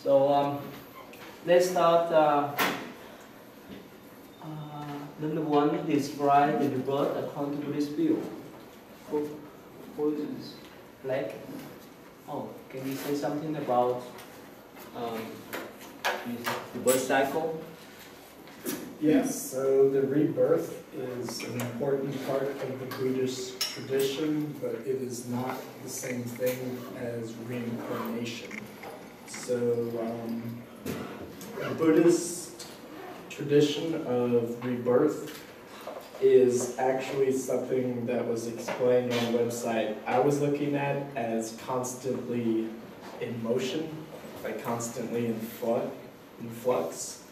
So let's start. Number one, describe the rebirth according to Buddhist view. Who is black? Oh, can you say something about the birth cycle? Yes, so the rebirth is an important part of the Buddhist tradition, but it is not the same thing as reincarnation. So the Buddhist tradition of rebirth is actually something that was explained on the website I was looking at as constantly in motion, like constantly in flux.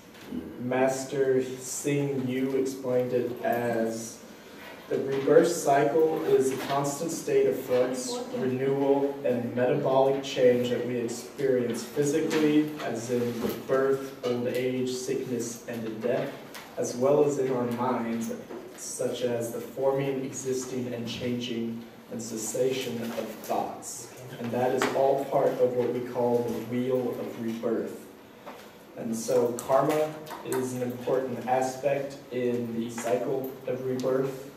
Master Sing Yu explained it as the rebirth cycle is a constant state of flux, renewal, and metabolic change that we experience physically, as in birth, old age, sickness, and death, as well as in our minds, such as the forming, existing, and changing, and cessation of thoughts. And that is all part of what we call the wheel of rebirth. And so karma is an important aspect in the cycle of rebirth.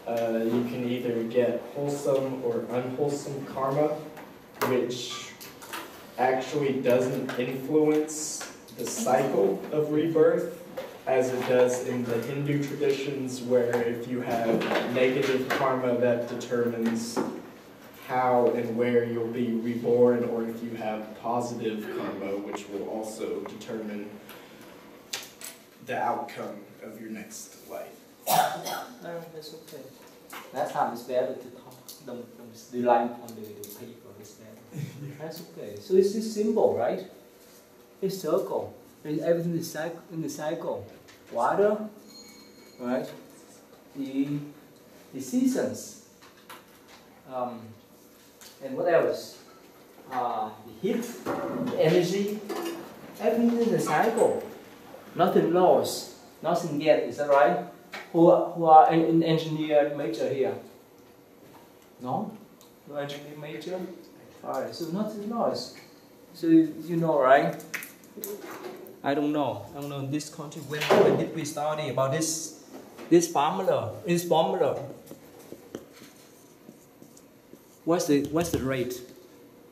You can either get wholesome or unwholesome karma, which actually doesn't influence the cycle of rebirth, as it does in the Hindu traditions, where if you have negative karma, that determines how and where you'll be reborn, or if you have positive karma, which will also determine the outcome of your next life. No, that's okay. Last time it's better to talk. Don't rely on the paper. It's better. That's okay. So it's just simple, right? It's circle. Everything is in the cycle. Water, right? The seasons. And what else? The heat, the energy, everything in the cycle. Nothing lost, nothing gained. Is that right? Who are in engineer major here? No? No engineer major? Alright, so nothing lost. So you know, right? I don't know this country. When did we study about this formula? This formula. What's the rate?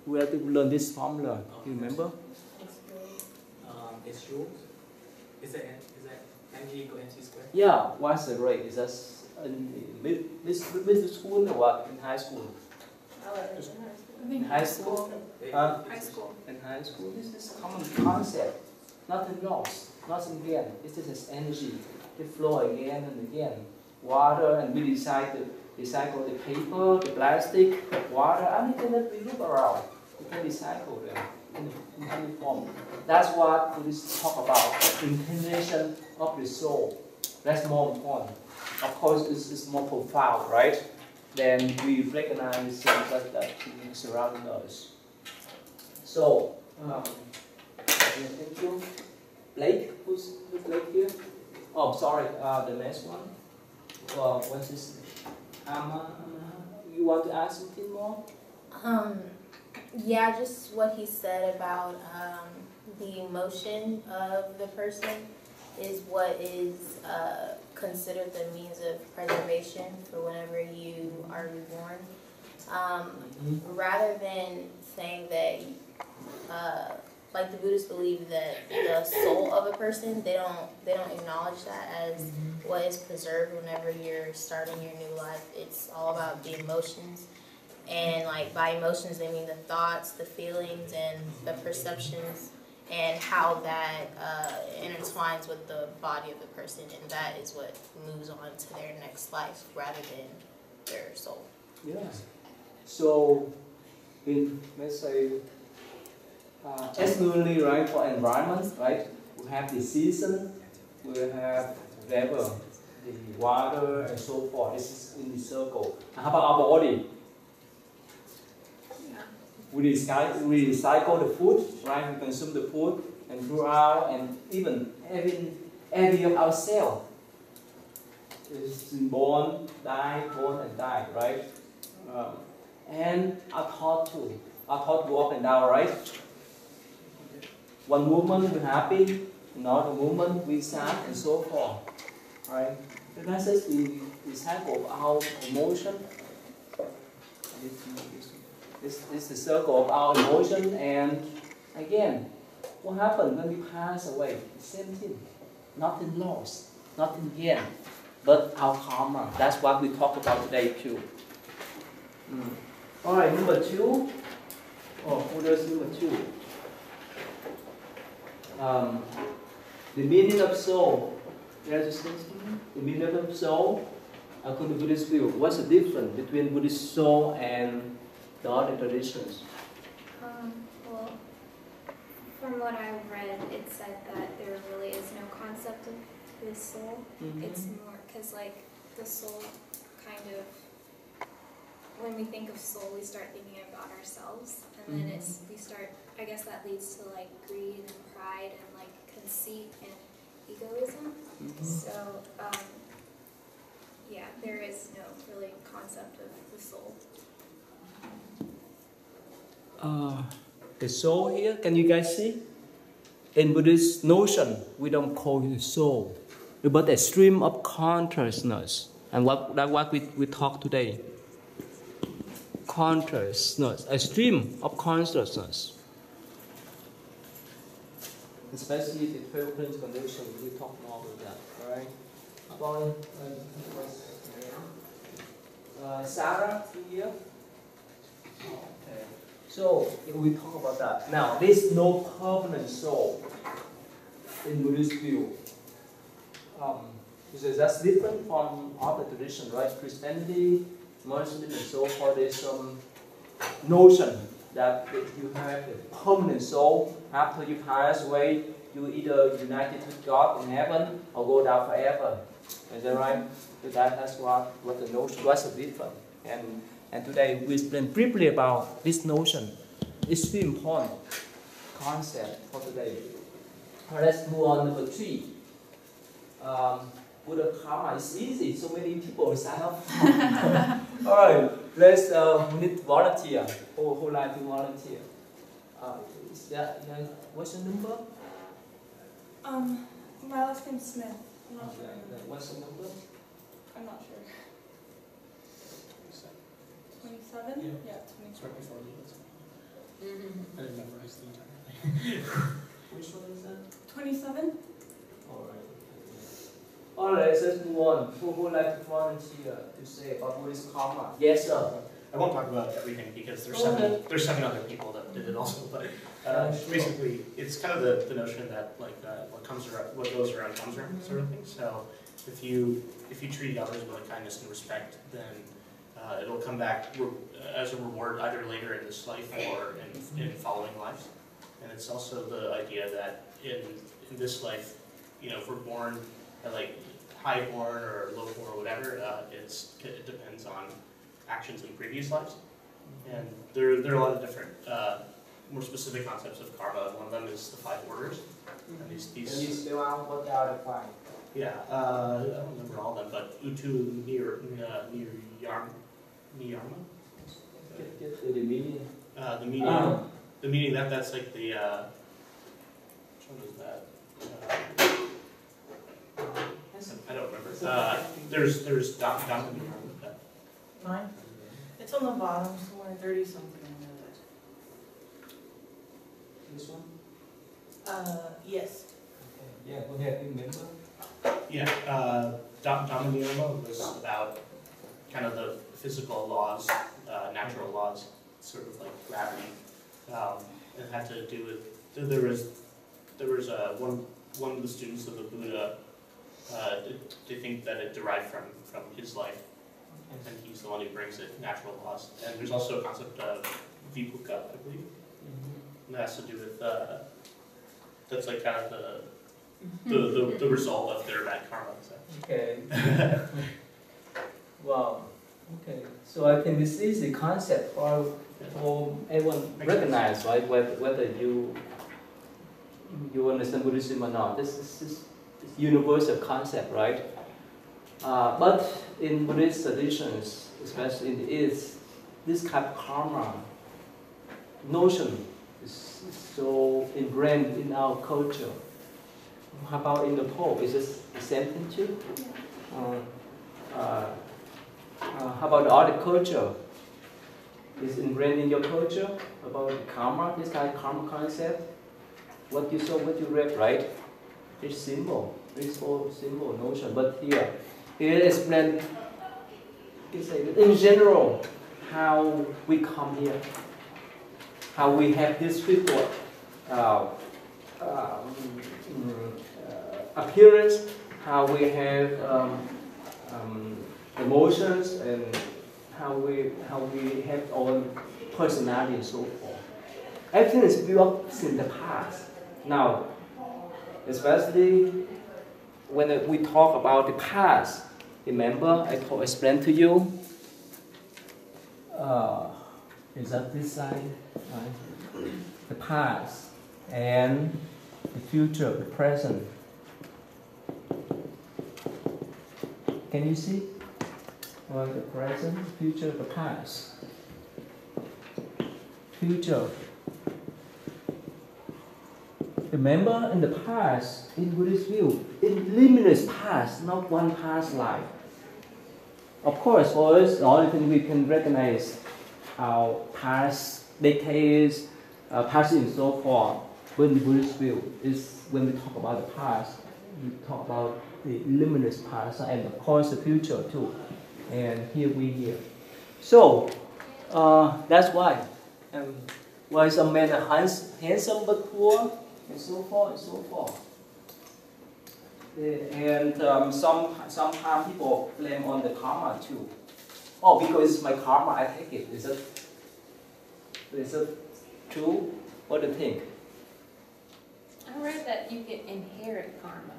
Where did we learn this formula? Do you remember? It's true. Is that mg equal mc squared? Yeah. What's the rate? Is that in middle school or what? In high school? In high school. High school. In high school, this is a common concept. Nothing lost, nothing gained. It's just energy. They flow again and again. Water, and we recycle the paper, the plastic, water, anything that we look around. We can recycle them in any form. That's what Buddhists talk about, incarnation of the soul. That's more important. Of course, it's more profound, right? Then we recognize that surrounding us. So, thank you. Blake, who's Blake here? Oh, sorry, the next one. What's this? You want to ask something more? Yeah, just what he said about the emotion of the person is what is considered the means of preservation for whenever you are reborn. Rather than saying that, like the Buddhists believe that the soul of a person, they don't acknowledge that as what is preserved whenever you're starting your new life. It's all about the emotions. And like by emotions, they mean the thoughts, the feelings, and the perceptions, and how that intertwines with the body of the person, and that is what moves on to their next life rather than their soul. Yeah. So, let's say, externally, right, for environment, right, we have the season, we have whatever, the water, and so forth. This is in the circle. And how about our body? We recycle the food, right? We consume the food and throughout, and even every of our cell is born, die, right? And are taught to walk and down, right? One moment we're happy, another moment we sad, and so forth. Right? So that's just the cycle of our emotion. This is the circle of our emotion, and again, what happens when we pass away? The same thing. Nothing lost, nothing gained, but our karma. That's what we talk about today too. Alright, number 2. Oh, what is number 2? The meaning of soul. The meaning of soul, according to Buddhist view, what's the difference between Buddhist soul and the other traditions? Well, from what I've read, it said that there really is no concept of the soul. It's more because, like, the soul kind of, when we think of soul, we start thinking about ourselves, and then we start, I guess that leads to, like, greed and pride and, like, conceit and egoism. So, yeah, there is no really concept of the soul. The soul here, can you guys see? In Buddhist notion, we don't call it soul, but a stream of consciousness. And what we talk today. Consciousness, a stream of consciousness. Especially the 12 principle condition, we talk more about that, right? Sarah, here. Okay. So we talk about that. Now, there's no permanent soul in Buddhist view. Because that's different from other traditions, right? Christianity, Muslim, and so forth. There's some notion that if you have a permanent soul, after you pass away, you either united with God in heaven or go down forever. Is that right? So that's what the notion was different. And today we explain briefly about this notion. It's very important concept for today. Let's move on to number 3. Buddha karma is easy. So many people sign up. All right, let's need volunteer. Who like to volunteer? What's your number? My last name's Smith. I'm not sure. What's your number? I'm not sure. 27? Yeah. 27. It's right before you. I didn't memorize the entire thing. Which one is that? 27? Alright, let's move on. Who would like to volunteer to say about Buddhist karma? Yes, sir. I won't talk about everything because there's seven other people that did it also. But basically, it's kind of the notion that like what goes around comes around, sort of thing. So if you treat others with kindness and respect, then it'll come back as a reward either later in this life or in following lives. And it's also the idea that in this life, you know, if we're born like high-born or low-born or whatever, it depends on actions in previous lives. And there are a lot of different, more specific concepts of karma. One of them is the 5 orders. And these Can you spell out what they are the 5? Yeah, I don't remember all of them, but Utu Niyarma. Get the meaning. The meaning that's like the which one is that? I don't remember. There's Dhamma. 9? It's on the bottom somewhere, 30 something. This one? Yes. Okay. Yeah, go ahead, remember. Yeah, Dhamma Niyama was about kind of the physical laws, natural laws, sort of like gravity. It had to do with, there was one of the students of the Buddha, they think that it derived from his life, and he's the one who brings it, natural laws. And there's also a concept of vibhuka, I believe, and that has to do with, that's like kind of the result of their bad karma. So. Okay. Wow. Okay. So I think this is the concept for everyone recognize, right? Whether you understand Buddhism or not. This is universal concept, right? But in Buddhist traditions, especially in the East, this kind of karma notion It's so ingrained in our culture. How about in the Pope? Is this the same thing too? How about the other culture? Is ingrained in your culture about karma, this kind of karma concept? What you saw, what you read, right? It's simple, it's so simple notion. But here explain, in general, how we come here, how we have this physical appearance, how we have emotions, and how we have our personality and so forth. Everything is built up in the past. Now, especially when we talk about the past, remember I explained to you. Is that this side? Right? The past and the future, the present. Can you see? Well, the present, future, the past. Future. Remember, in the past, in Buddhist view, in limitless past, not one past life. Of course, for us, the only thing we can recognize our past decades, past and so forth. But in Buddhist view, is when we talk about the past, we talk about the limitless past and of course the future too. And here we here. So that's why. Why some men are handsome but poor, and so forth and so forth. And sometimes people blame on the karma too. Oh, because it's my karma, I take it. Is it true? What do you think? I read that you can inherit karma.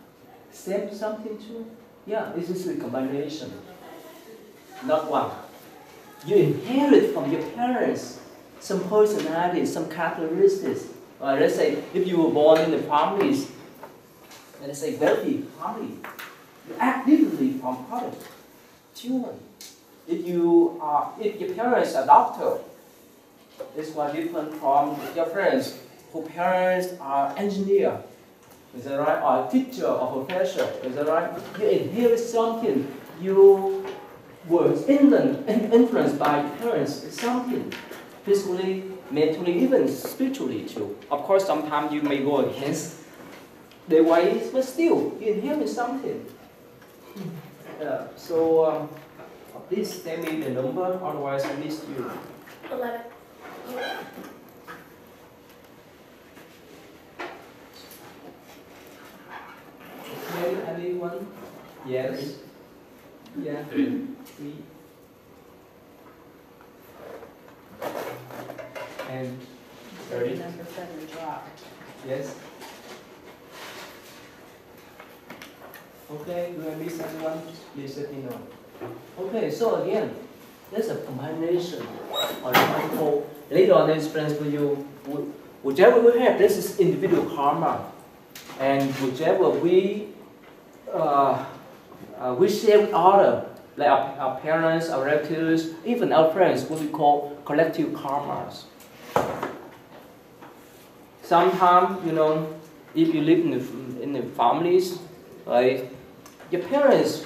Same something too? Yeah, this is a combination. Not one. You inherit from your parents some personality, some characteristics. Let's say if you were born in the families, let's say wealthy family, you act differently from other children. If your parents are doctor, it's quite different from your parents whose parents are engineer. Is that right? Or a teacher or professor. Is that right? You inherit something. You were influenced by your parents. It's something. Physically, mentally, even spiritually too. Of course, sometimes you may go against their ways, but still, you inherit something. Please tell me the number, otherwise I miss you. 11. Okay, anyone? Yes. Yeah. 3. And 30. Number 7 drop. Yes. Okay, do I miss anyone? Please let me know. Okay, so again, there's a combination of multiple. Later on, I explain for you. Whichever we have, this is individual karma, and whichever we share with others, like our parents, our relatives, even our friends, what we call collective karmas. Sometimes, if you live in the families, right, your parents,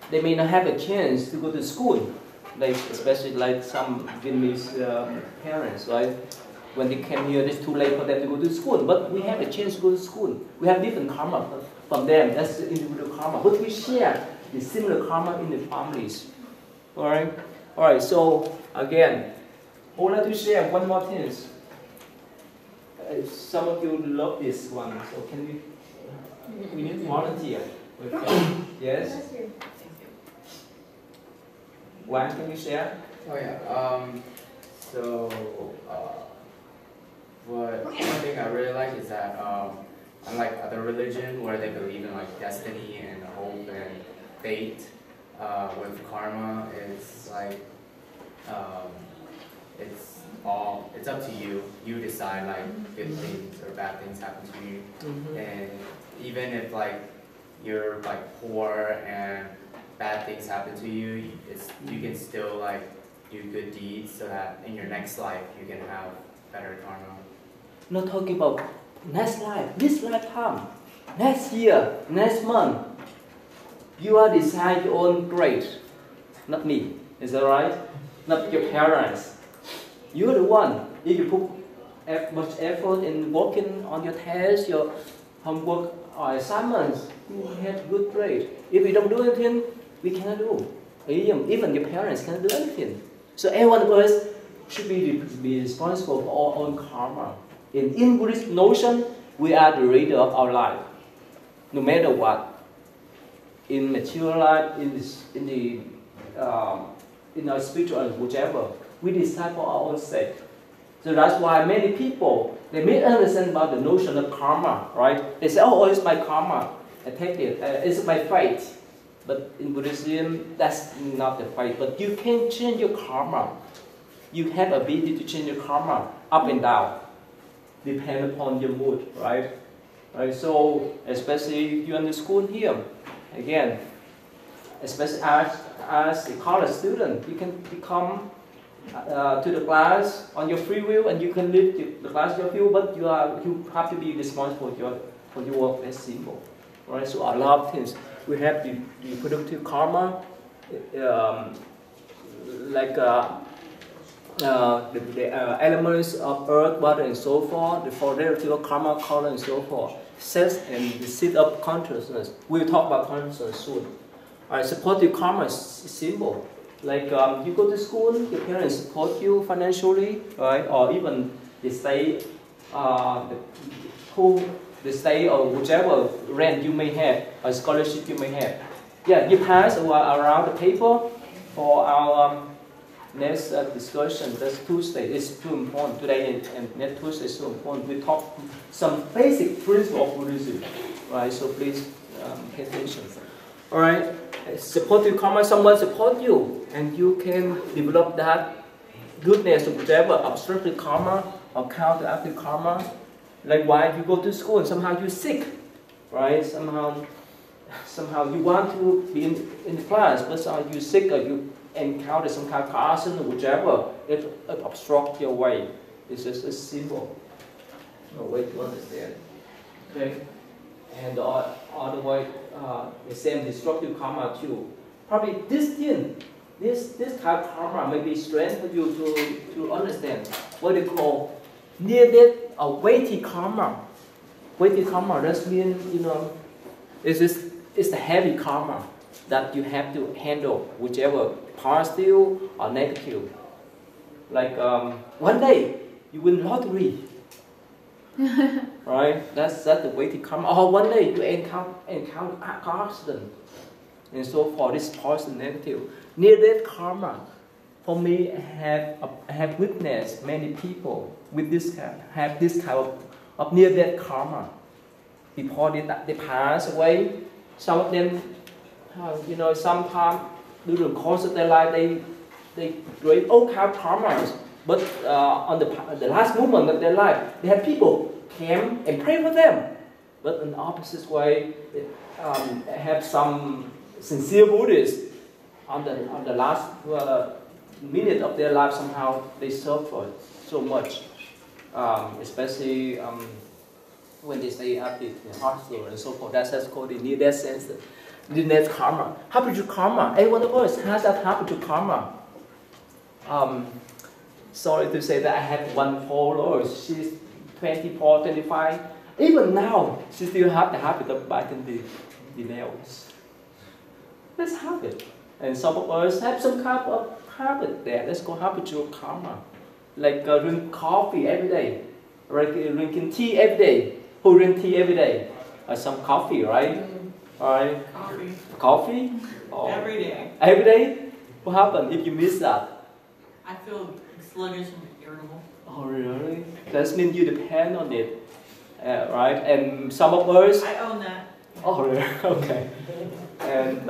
they may not have a chance to go to school, especially like some Vietnamese parents, right? When they came here, it's too late for them to go to school. But we have a chance to go to school. We have different karma from them. That's the individual karma. But we share the similar karma in the families. All right. So again, I would like to share one more thing. Some of you love this one, so can we need volunteer? Yes. One, can you share? Oh yeah. One thing I really like is that unlike other religion where they believe in like destiny and hope and fate, with karma it's like it's up to you. You decide like good things or bad things happen to you, and even if like you're like poor and bad things happen to you, you can still like do good deeds so that in your next life you can have better karma. Not talking about next life, this lifetime, next year, next month. You are decide your own grade, not me. Is that right? Not your parents. You're the one. If you put much effort in working on your tests, your homework or assignments, you have good grade. If you don't do anything, we cannot do. Even your parents cannot do anything. So everyone of us should be responsible for our own karma. In Buddhist notion, we are the leader of our life, no matter what. In material life, in our spiritual life, whichever, we decide for our own sake. So that's why many people, they misunderstand about the notion of karma, right? They say, oh, it's my karma, I take it, it's my fate. But in Buddhism, that's not the fate, but you can change your karma. You have ability to change your karma up and down, depend upon your mood, right? So, especially if you're in the school here, again, especially as a college student, you can come to the class on your free will, and you can leave the class your free will, but you have to be responsible for your work. That's simple, right? So a lot of things we have the productive karma, like the elements of earth, water, and so forth. The four relative karma, color, and so forth. Sense and the seat of consciousness. We'll talk about consciousness soon. Alright, supportive karma is simple. Like you go to school, your parents support you financially, right? Or even they stay, they stay or whichever rent you may have, or scholarship you may have. Yeah, you pass around the paper for our next discussion. That's Tuesday. It's too important today, and next Tuesday is so important. We talk some basic principles of Buddhism, right? So please pay attention. All right. Supportive karma, someone support you, and you can develop that goodness or whatever, obstructive karma or counteractive karma. Like why you go to school and somehow you're sick, right? Somehow you want to be in the class, but somehow you're sick or you encounter some kind of car accident or whichever, it obstructs your way. It's just a simple way to understand. Okay? And other way, the same destructive karma too. Probably this thing, this type of karma may be strange for you to understand. What they call near-death or weighty karma. Weighty karma, that means, it's the heavy karma that you have to handle, whichever positive or negative. Like one day you win lottery. Right? That's the weighty karma. Or one day you encounter a car accident, and so forth. This positive, negative. Near-death karma. For me, I have witnessed many people with have this kind of near-death karma. Before they pass away, some of them, sometimes during the course of their life, they create all kind of karmas. But on the last moment of their life, they have people came and pray for them. But in the opposite way, they have some sincere Buddhists on the last minute of their life. Somehow they suffer so much, especially when they stay at the hospital and so forth. That's called the near-death sense, near-death karma. Habitual karma. Every one of us has that habitual karma. Sorry to say that I have one follower. She's 24, 25. Even now, she still have the habit of biting the nails. That's habit. And some of us have some kind of habit there. That's called habitual karma. Like drink coffee every day. Like drinking tea every day. Who drink tea every day? Some coffee, right? Alright. Coffee? Oh. Every day. Every day? What happens if you miss that? I feel sluggish and irritable. Oh, really? That means you depend on it, right? And some of us... I own that. Oh, really? Okay. And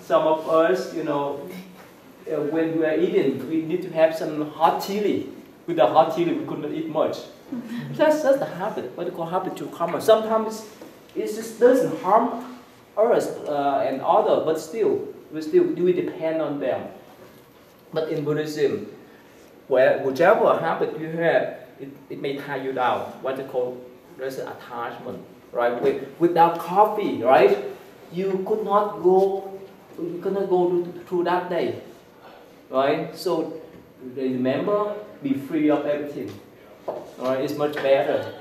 some of us, when we are eating, we need to have some hot chili. With the hot chili, we couldn't eat much. That's the habit, what they call habitual karma. Sometimes it just doesn't harm us and others, but still, we depend on them. But in Buddhism, whichever habit you have, it may tie you down. What they call there's an attachment, right? Without coffee, right? You could not go through that day, right? So remember, be free of everything. All right, it's much better.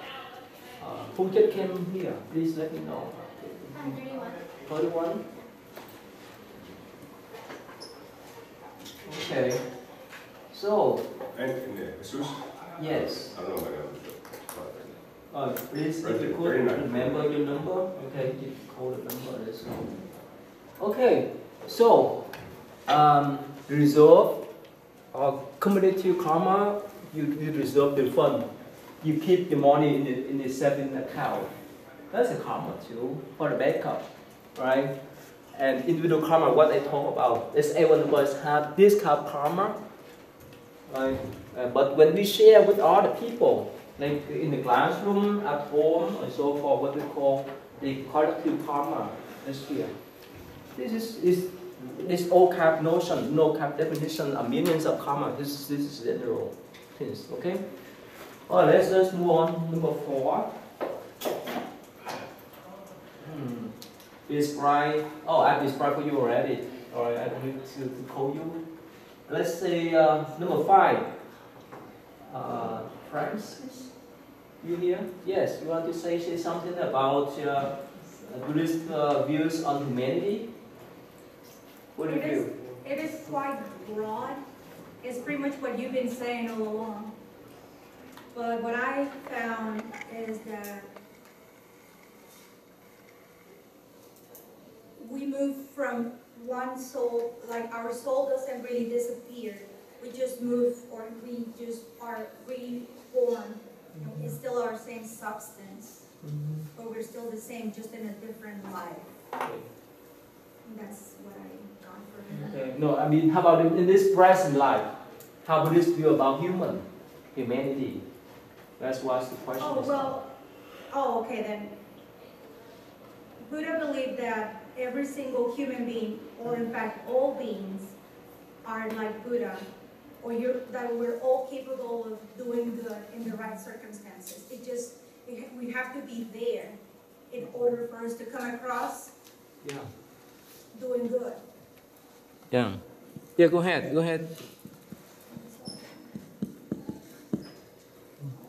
Who just came here? Please let me know. 31. Okay. So. Jesus? Yes. I don't know my Please, Right if you there, could very nice. remember your number. Okay, you call the number. Let's go. Okay. So, reserve cumulative karma. You reserve the fund. You keep the money in the saving account. That's a karma too for the backup, right? And individual karma, what I talk about, is everyone must have this kind of karma, right? But when we share with other people, like in the classroom, at home, and so forth, what we call the collective karma is here. This all kind of notion, no kind of definition, of meanings of karma. This is general things. Okay. All right, let's move on. Number 4. Describe. Oh, I described for you already. All right, I don't need to call you. Let's say number 5. Francis, you here? Yes, you want to say something about Buddhist views on humanity? What do you feel? It is quite broad. It's pretty much what you've been saying all along. But what I found is that we move from one soul, like our soul doesn't really disappear. We just move, or we just are reborn. It's still our same substance, but we're still the same, just in a different life. That's what I got from it. Okay. No, I mean, how about in this present life? How Buddhists feel about humanity? That's what the question is. Okay then. Buddha believed that every single human being, or in fact all beings, are like Buddha, or that we're all capable of doing good in the right circumstances. We have to be there in order for us to come across doing good. Yeah. Yeah, go ahead.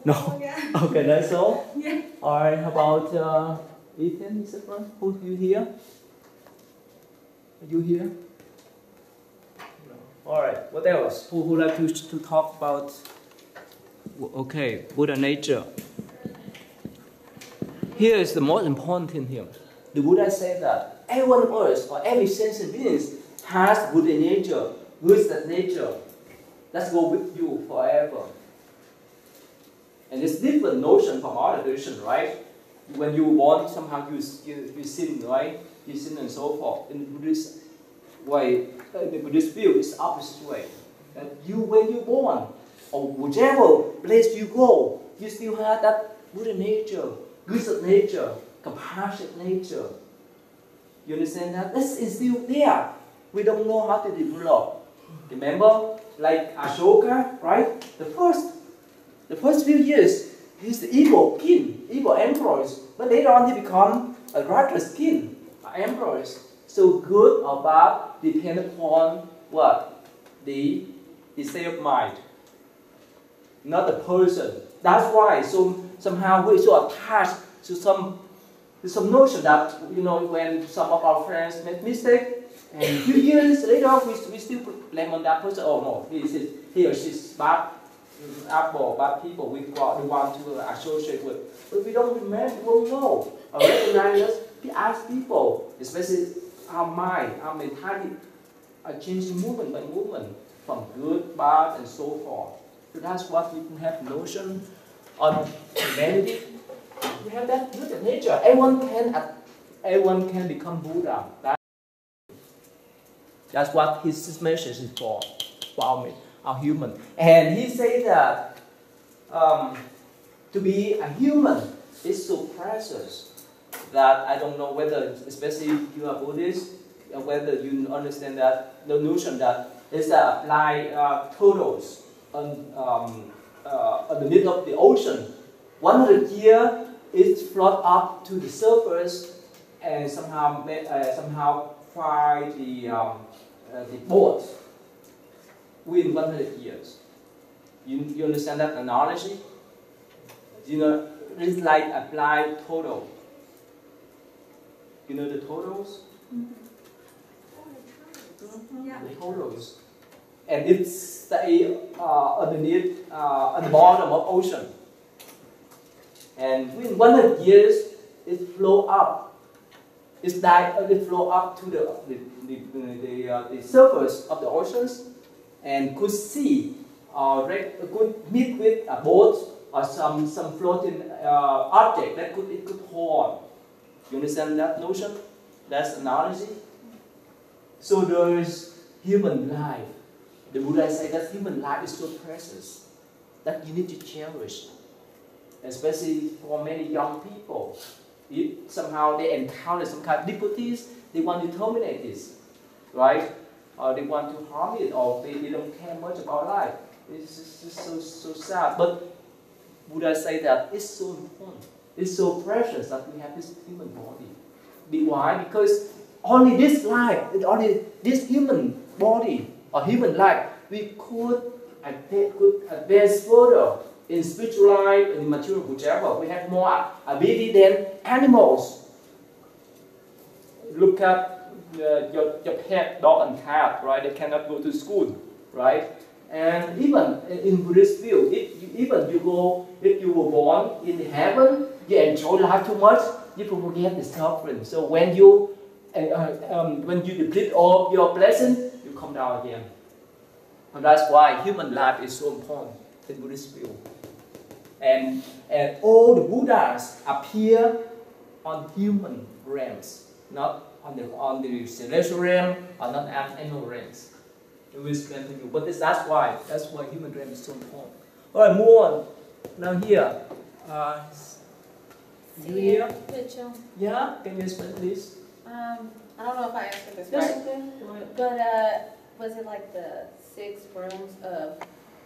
No? Oh, yeah. Okay, that's all? Yeah. Alright, how about Ethan, is it right? Who you here? Are you here? No. Alright, what else? Who would like to talk about? Okay, Buddha nature. Here is the most important thing here. The Buddha said that every one of us, or every sentient being, has Buddha nature, wisdom nature. Let's go with you forever. And it's different notion from other tradition, right? When you were born, somehow you sin, right? You sin and so forth. In the Buddhist way, the Buddhist view is opposite way. That when you're born, or whichever place you go, you still have that Buddha nature, wisdom nature, compassionate nature. You understand that? This is still there. We don't know how to develop. Remember, like Ashoka, right? The first few years, he's the evil king, evil emperors. But later on, he become a righteous king, emperors. So good or bad depend upon what? The state of mind, not the person. That's why somehow we're so attached to some notion that, when some of our friends make mistake, and a few years later, we still blame on that person. Oh no, he or she's bad. Bad people we want to associate with. But we don't remember, we don't know. Or recognize, we ask people, especially our mind, our mentality, are changing movement by movement, from good, bad, and so forth. So that's what we can have notion on humanity. We have that good nature. Everyone can become Buddha. That's what his message is for our human. And he said that to be a human is so precious that I don't know whether, especially if you are Buddhist, whether you understand that the notion that is apply totals on underneath of the ocean. 100 years, it float up to the surface and somehow find the boat within 100 years. You understand that analogy? You know, it's like applied total. You know the totals? Yeah. The totals. And it stay underneath, at the bottom of ocean. And within 100 years, it flow up. It flow up to the surface of the oceans, and could see, could meet with a boat or some floating object that it could hold on. You understand that notion? That's analogy. So there is human life. The Buddha said that human life is so precious that you need to cherish, especially for many young people. If somehow they encounter some kind of difficulties, they want to terminate this, right? Or they want to harm it, or they don't care much about life. It's just so sad. But Buddha said that it's so important, it's so precious that we have this human body. Why? Because only this life, only this human body or human life, we could advance further in spiritual life, in material, whichever. We have more ability than animals. Look at your pet, dog and cat, right? They cannot go to school, right? And even in Buddhist view, if you were born in heaven, you enjoy life too much, you forget the suffering. So when you deplete all your blessings, you come down again. And that's why human life is so important in Buddhist view. And all the Buddhas appear on human realms, not on the celestial realm or not animal realms. We will explain to you. But that's why human realm is so important. All right, move on. Now here, you here? Mitchell. Yeah, can you explain please? I don't know if I answered this Yes, right, okay. Go ahead. but was it like the 6 rooms of,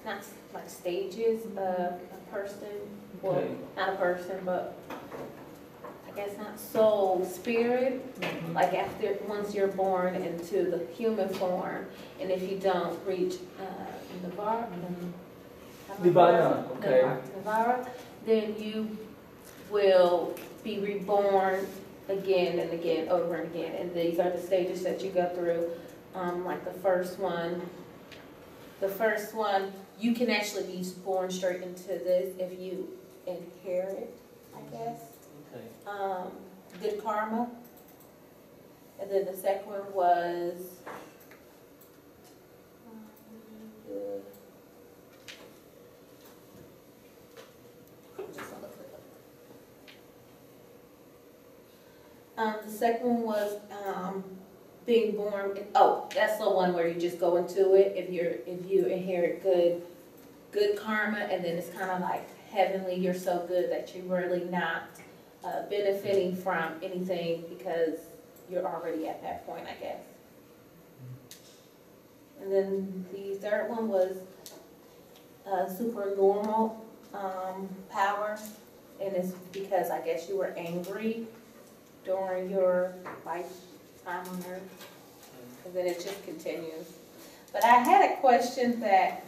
not like stages of a person? Well, Okay. not a person, but I guess not soul, spirit. Like once you're born into the human form, and if you don't reach Nirvana, Okay. Nirvana, then you will be reborn again and again, over and again. And these are the stages that you go through. Like the first one, you can actually be born straight into this if you inherit, I guess. Okay. Good karma. And then the second one was the second one was being born. Oh, that's the one where you just go into it if you inherit good karma, and then it's kind of like heavenly. You're so good that you're really not benefiting from anything because you're already at that point, I guess. And then the third one was supernormal power, and it's because I guess you were angry during your lifetime on Earth, and then it just continues. But I had a question that,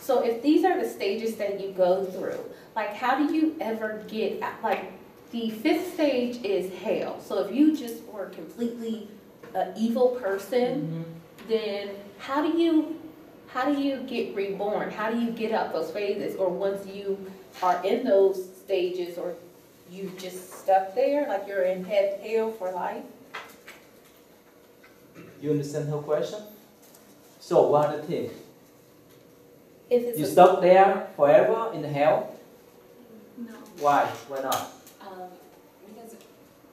so if these are the stages that you go through, like how do you ever get, like the 5th stage is hell. So if you just were completely an evil person, then how do you get reborn? How do you get out those phases? Or once you are in those stages, or you just stuck there, like you're in hell for life? You understand her question? So what do you think? If it's You stuck there forever in hell? No. Why? Why not? Because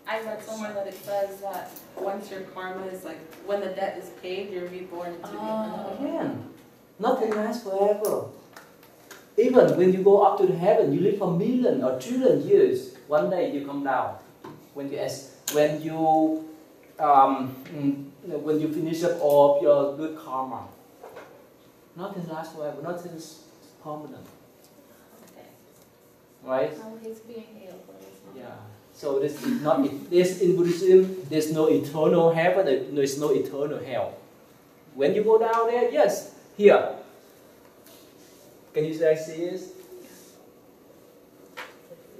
I read somewhere that it says that once your karma is like, when the debt is paid, you're reborn into another. Again, nothing lasts forever. Even when you go up to the heaven, you live for million or trillion years. One day you come down. When you finish up all your good karma, nothing lasts forever. Nothing is permanent, Okay. right? Oh, he's being healed, but it's not. Yeah. So this is not. This in Buddhism. There's no eternal heaven. There's no eternal hell. When you go down there, yes, here. Can you say see this?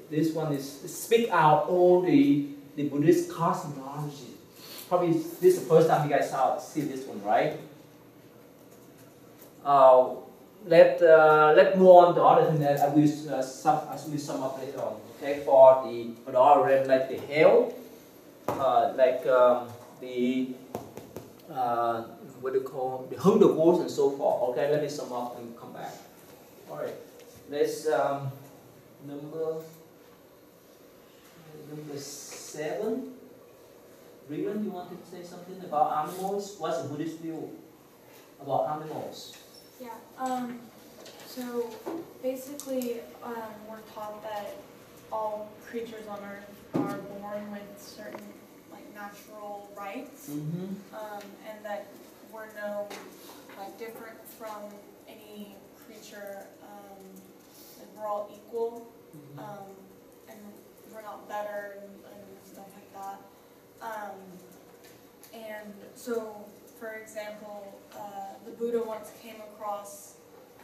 This one is speak out all the Buddhist cosmology. Probably this is the first time you guys see this one, right? Let's move on to other thing that I will sum up later on. Okay, for the other like the hell, what do you call the hunger goals and so forth. Okay, let me sum up and come back. All right, let's number 7. Rian, you want to say something about animals? What's the Buddhist view about animals? Yeah. So basically, we're taught that all creatures on Earth are born with certain like natural rights, and that we're no like different from any creature. Like we're all equal, and we're not better and stuff like that. And so, for example, the Buddha once came across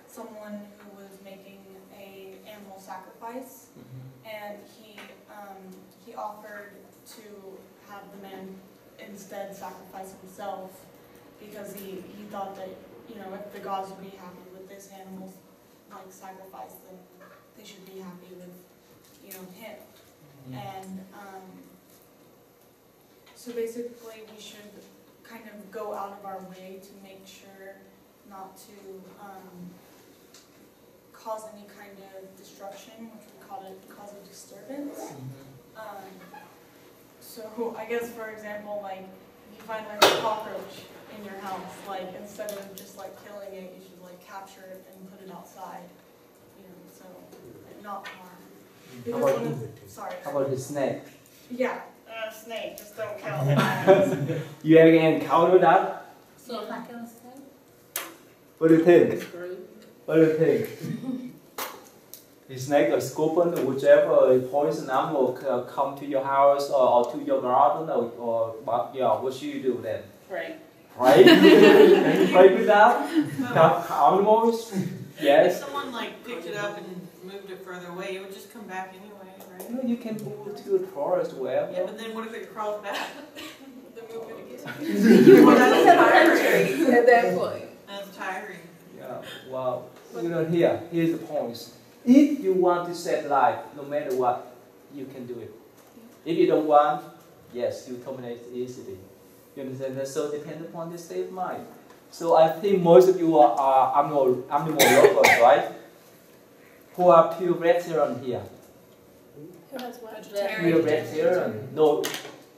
someone who was making a animal sacrifice, and he offered to have the man instead sacrifice himself because he thought that, you know, if the gods would be happy with this animal's like sacrifice, then they should be happy with, you know, him. And so basically we should kind of go out of our way to make sure not to cause any kind of destruction, which we call it cause a disturbance. So I guess, for example, like if you find like a cockroach in your house, like instead of just like killing it, you should like capture it and put it outside, you know, so like, not harm. Sorry. How about the snake? Yeah, snake, just don't kill it. You ever encounter that? So if I kill a snake? What do you think? What do you think? The snake or scorpion or whichever poison animal come to your house or to your garden or yeah, what should you do then? Pray. Pray? Can you pray with that? Animals? Yes. If someone like picked it up and moved it further away, it would just come back anyway, right? No, you can move to a forest wherever. Yeah, but then what if it crawls back? Then move it again. That's tiring at that point. That's tiring. Yeah, wow. You know, here's the point. If you want to save life, no matter what, you can do it. If you don't want, yes, you terminate easily. You understand? That so depend upon the state of mind. So I think most of you are animal lovers, right? Who are pure vegetarian here? Who has what? Pure vegetarian. No,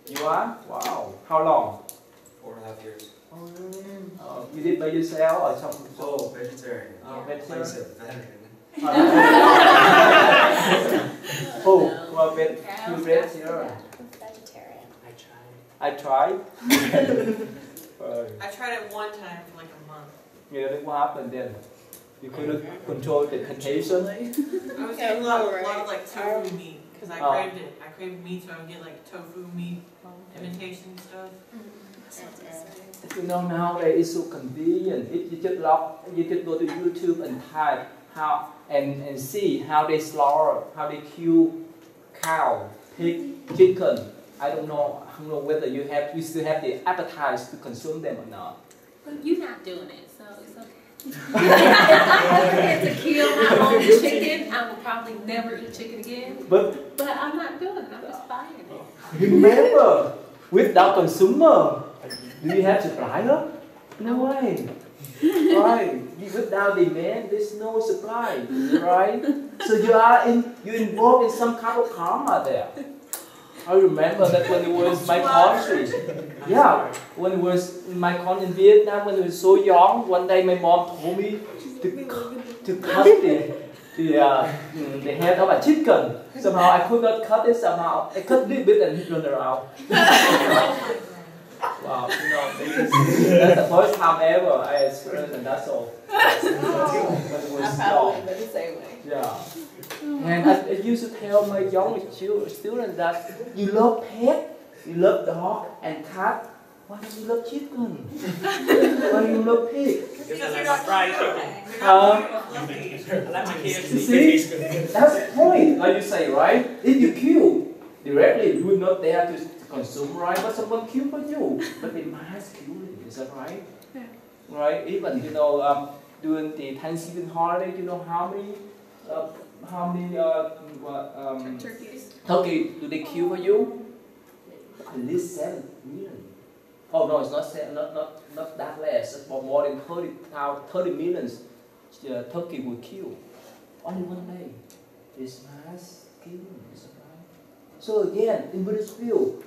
you are? Wow. How long? 4.5 years. Oh, really? Oh, you did by yourself or something? Oh, vegetarian. Vegetarian. I said vegetarian. Oh, well, pure vegetarian. Vegetarian. I tried. I tried it one time for like a month. Yeah, then what happened then? You couldn't control the temptation? I was eating a lot of like tofu meat because I craved it. I craved meat, so I would get like tofu meat imitation stuff. You know, nowadays it's so convenient. If you just go to YouTube and type how and see how they slaughter, how they kill cow, pig, chicken. I don't know whether you still have the appetite to consume them or not. But you're not doing it, so it's okay. If I had to kill my own chicken, I would probably never eat chicken again. But I'm not doing it. I'm just buying it. Remember, without consumer, do you have supplier? No way. Right. Without demand, there's no supply. Right? So you're involved in some kind of karma there. I remember that when it was my country. Yeah, when it was in my country in Vietnam, when I was so young, one day my mom told me to cut the head of a chicken. Somehow I could not cut it somehow. I cut a little bit and it run around. Wow, you know, that's the first time ever I experienced, and that's all. But it was long. them in the same way. Yeah. And I used to tell my young students that you love pet, you love dog and cat. Why do you love chicken? Why do you love pig? Because I like fried chicken. I like my KFC. See, that's the point, like you say, right? If you kill directly, you will not dare to consume, right? But someone kill for you, but they must kill it. Is that right? Yeah. Right? Even during the Thanksgiving holiday, you know how many Turkeys. turkey do they kill for you? At least 7 million. Oh no, it's not that less. But more than 30 million turkey will kill. Only one day. It's mass killing, is that right? So again, in Buddhist view,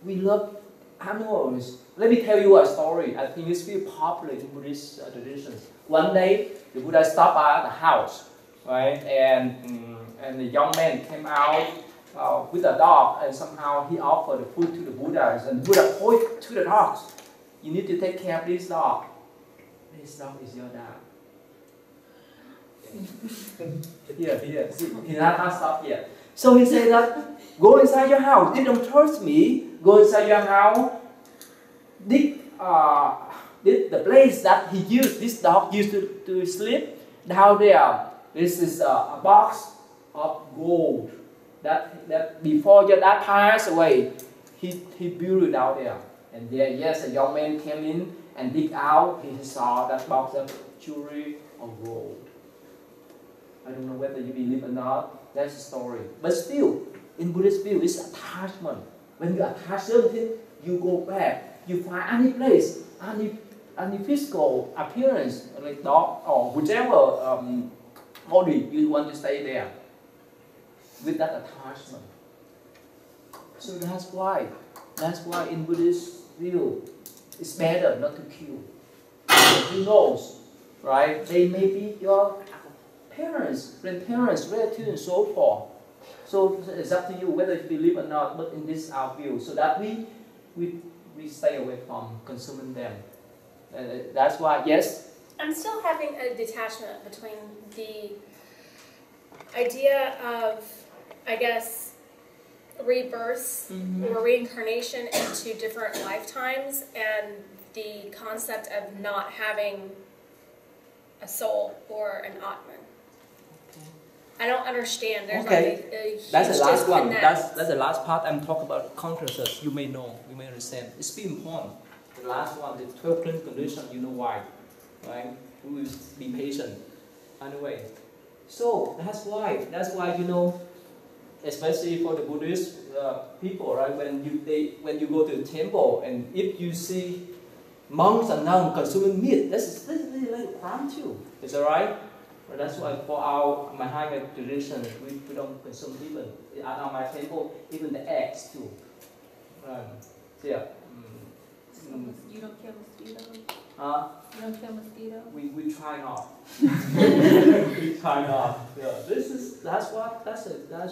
we love animals. Let me tell you a story. I think it's very popular in Buddhist traditions. One day, the Buddha stopped by the house, right? And the young man came out with a dog, and somehow he offered the food to the Buddha. And the Buddha pointed to the dogs. You need to take care of this dog. This dog is your dog. Here. See, he's not stopped yet. So he said that, go inside your house. They don't trust me. Go inside your house. The place that this dog used to sleep, down there, this is a box of gold. That before your dad passed away, he built it out there. And there, yes, a young man came in and dig out. He saw that box of jewelry of gold. I don't know whether you believe or not. That's the story. But still, in Buddhist view, it's attachment. When you attach something, you go back. You find any place, any physical appearance, like dog or whichever body you want to stay there. With that attachment. So that's why in Buddhist view, it's better not to kill. Who knows, right? They may be your parents, grandparents, relatives, and so forth. So it's up to you whether you believe or not, but in this our view, so that we stay away from consuming them. That's why, yes? I'm still having a detachment between the idea of, I guess, rebirths or reincarnation into different lifetimes and the concept of not having a soul or an Atman. I don't understand. There's like a huge That's the last one. disconnect. That's the last part. I'm talking about consciousness. You may know. You may understand. It's very important. The last one, the 12 clinical conditions. You know why, right? We will be patient. Anyway, so that's why you know, especially for the Buddhist people, right? When you go to the temple and if you see monks and nuns consuming meat, this is like a crime too. Is that right? But that's why for our Mahayana tradition, we don't consume even at my temple, even the eggs too. Yeah. You don't kill mosquitoes? You don't kill mosquitoes? We try not. We try not. Yeah. That's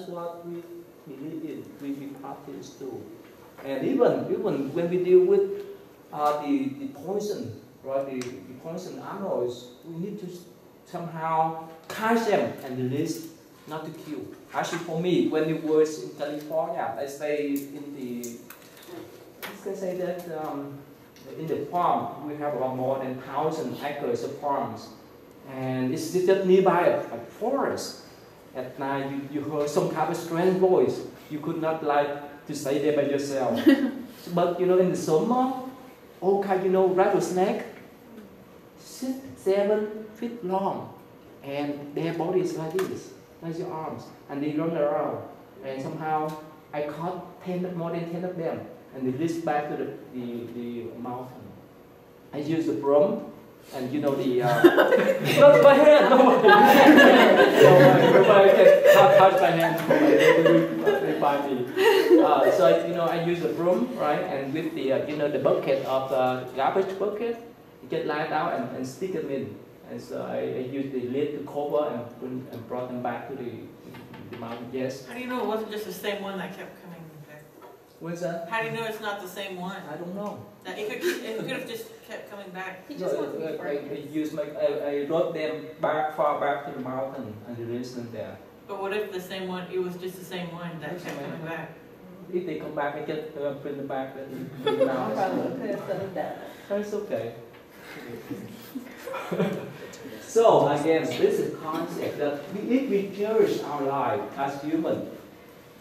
what we believe in. We practice too. And even when we deal with the poison, right? The poison animals, we need to somehow catch them and release, not to kill. Actually, for me, when it was in California, I stay in the. You can say that in the farm we have about more than 1,000 acres of farms, and it's just nearby a forest. At night, you heard some kind of strange voice. You could not like to stay there by yourself. But in the summer, all kind rattlesnake, 6-7 feet long, and their body is like this, like your arms, and they run around. And somehow I caught more than 10 of them, and they released back to the mountain. I used the broom, and the not my hand, nobody can touch my hand. They find me. So I use the broom, right, and with the the bucket of garbage bucket, get light out and stick them in. And so I used the lid to cover and brought them back to the mountain. Yes. How do you know it wasn't just the same one that kept coming back? What's that? How do you know it's not the same one? I don't know. That it could have just kept coming back. He just wants to be I friends. I wrote them back far back to the mountain and released them there. But what if the same one? It was just the same one that kept coming back. If they come back, I just bring them back and bring them out. That's okay. So again, this is concept that if we cherish our life as human,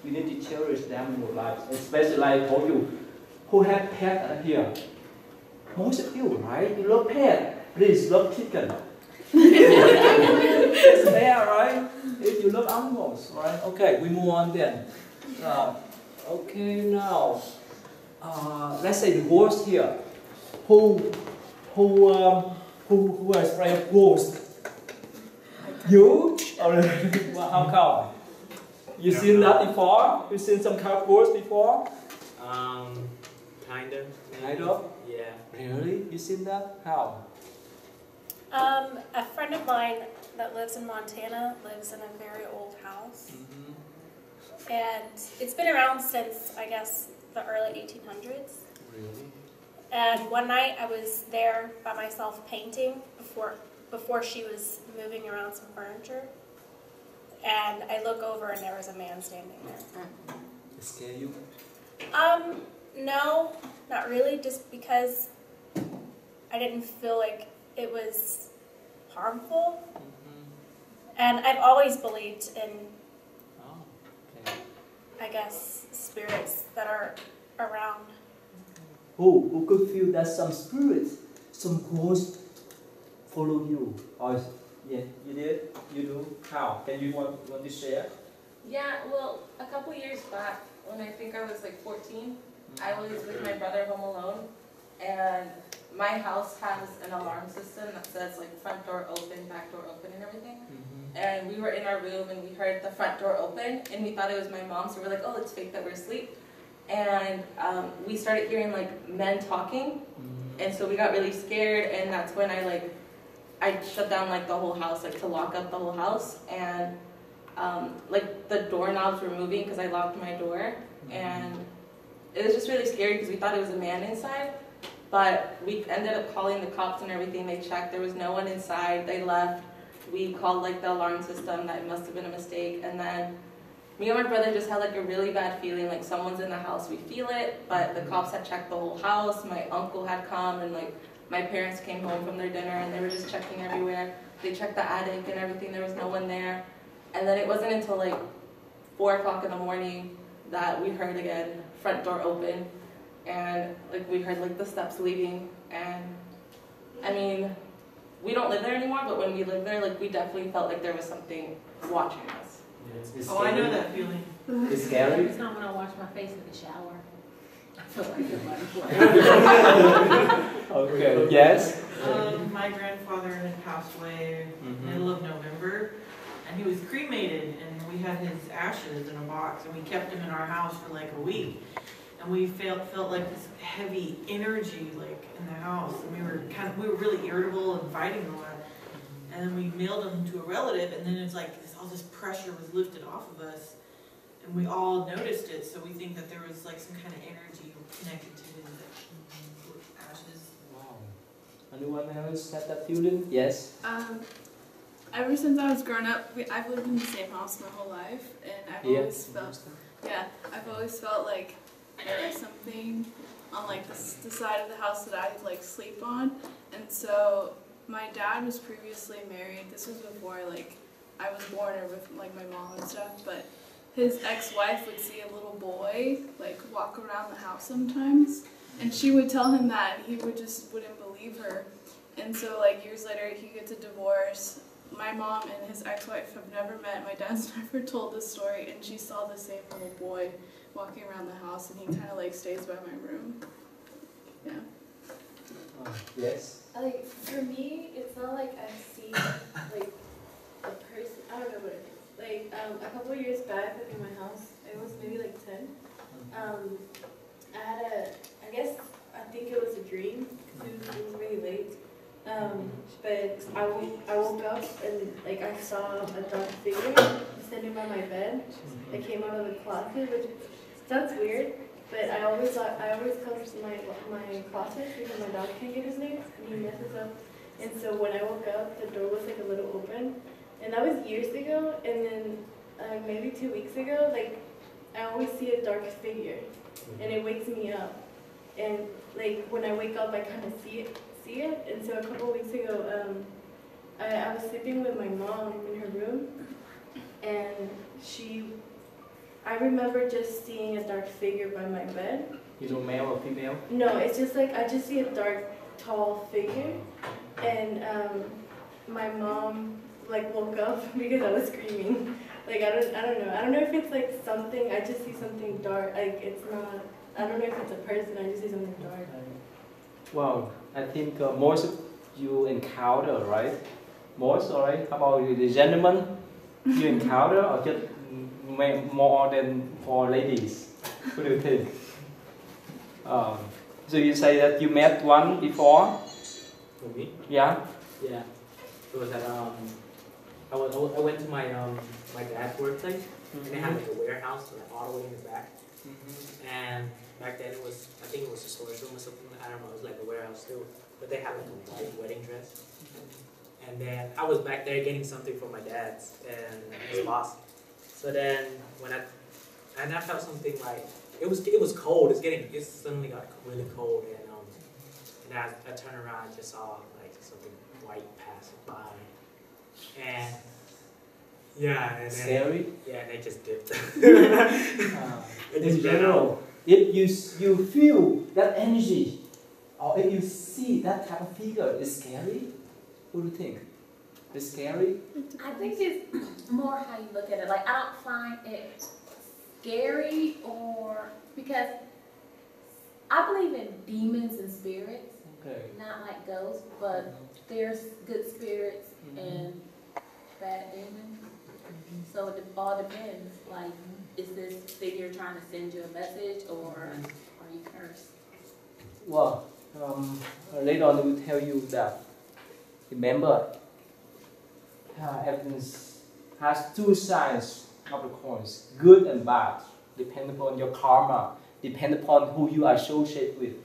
we need to cherish them in our lives. Especially like I told you, who have pet here? Most of you, right? You love pet. Please love chicken. It's fair, right? If you love animals, right? Okay, we move on then. Okay, now let's say the ghost here. Who is afraid of ghosts? You? Or how come? You seen that before? You seen some kind of ghost before? Kind of. Kind of? Yeah. Really? You seen that? How? A friend of mine that lives in Montana lives in a very old house. And it's been around since, I guess, the early 1800s. Really? And one night I was there by myself painting before she was moving around some furniture. And I look over and there was a man standing there. It scare you? No, not really, just because I didn't feel like it was harmful. And I've always believed in, I guess, spirits that are around. Who could feel that some spirits, some ghosts follow you? Or yeah, you did? You do? How? Can you want to share? Yeah, well, a couple years back, when I think I was like 14, I was with my brother home alone, and my house has an alarm system that says like front door open, back door open and everything. And we were in our room and we heard the front door open and we thought it was my mom, so we're like, oh, it's fake that we're asleep. And we started hearing like men talking, and so we got really scared, and that's when I shut down like the whole house, like to lock up the whole house, and like the doorknobs were moving because I locked my door, and it was just really scary because we thought it was a man inside, but we ended up calling the cops and everything. They checked, there was no one inside, they left. We called like the alarm system, that it must have been a mistake, and then me and my brother just had like a really bad feeling, like someone's in the house, we feel it, but the cops had checked the whole house, my uncle had come, and like my parents came home from their dinner and they were just checking everywhere. They checked the attic and everything, there was no one there. And then it wasn't until like 4 o'clock in the morning that we heard again, front door open, and like we heard like the steps leaving, and I mean, we don't live there anymore, but when we lived there, like we definitely felt like there was something watching us. It's Oh, I know that feeling. It's scary? Every time when I wash my face in the shower, I feel like somebody's Okay, yes? My grandfather had passed away in the middle of November, and he was cremated, and we had his ashes in a box, and we kept him in our house for like a week. And we felt like this heavy energy like in the house, and we were really irritable and fighting a lot. And then we mailed him to a relative, and then it's like all this pressure was lifted off of us, and we all noticed it. So we think that there was like some kind of energy connected to his ashes. Wow. Anyone else had that feeling? Yes. Ever since I was growing up, I've lived in the same house my whole life, and I've always felt like there was something on like the side of the house that I like sleep on. And so my dad was previously married. This was before like I was born or with like my mom and stuff, but his ex-wife would see a little boy like walk around the house sometimes, and she would tell him that, and he wouldn't believe her. And so like years later he gets a divorce. My mom and his ex-wife have never met. My dad's never told this story, and she saw the same little boy walking around the house, and he kind of like stays by my room. Yeah. Yes? Like, for me, it's not like I've seen, like, a person, I don't know what it is. Like, a couple of years back, like, in my house, I was maybe, like, 10. I had I think it was a dream, because it was really late. But I woke up, and, like, I saw a dark figure standing by my bed that came out of the closet, which sounds weird, But I always close my closet because my dog can't get his nails and he messes up. And so when I woke up, the door was like a little open, and that was years ago. And then maybe 2 weeks ago, like I always see a dark figure, and it wakes me up. And like when I wake up, I kind of see it. And so a couple of weeks ago, I was sleeping with my mom in her room, and I remember just seeing a dark figure by my bed. You know, male or female? No, it's just like I just see a dark, tall figure, and my mom like woke up because I was screaming. Like I don't know. I don't know if it's like something. I just see something dark. Like it's not. I don't know if it's a person. I just see something dark. Well, I think most of you encounter, right? Most, alright? How about the gentlemen you encounter, or just more than for ladies? What do you think? So you say that you met one before? For me? Yeah? Yeah. It was at I went to my my dad's workplace, and they had like a warehouse like all the way in the back. And back then I think it was a storage room or something. I don't know. It was like a warehouse still, but they had like a white wedding dress. And then I was back there getting something for my dad's and his boss. So then when I felt something like it was cold. It suddenly got really cold, and I turned around and just saw like something white passing by, and yeah, and then, scary. Yeah, and they just dipped. In general, if you feel that energy, or if you see that type of figure, is scary. What do you think? It's scary? I think it's more how you look at it. Like, I don't find it scary because I believe in demons and spirits. Okay. Not like ghosts, but there's good spirits and bad demons. So it all depends. Like, is this figure trying to send you a message, or are you cursed? Well, later on we will tell you that. Remember, evidence has two sides of the coins, good and bad, depending upon your karma, depending upon who you associate with.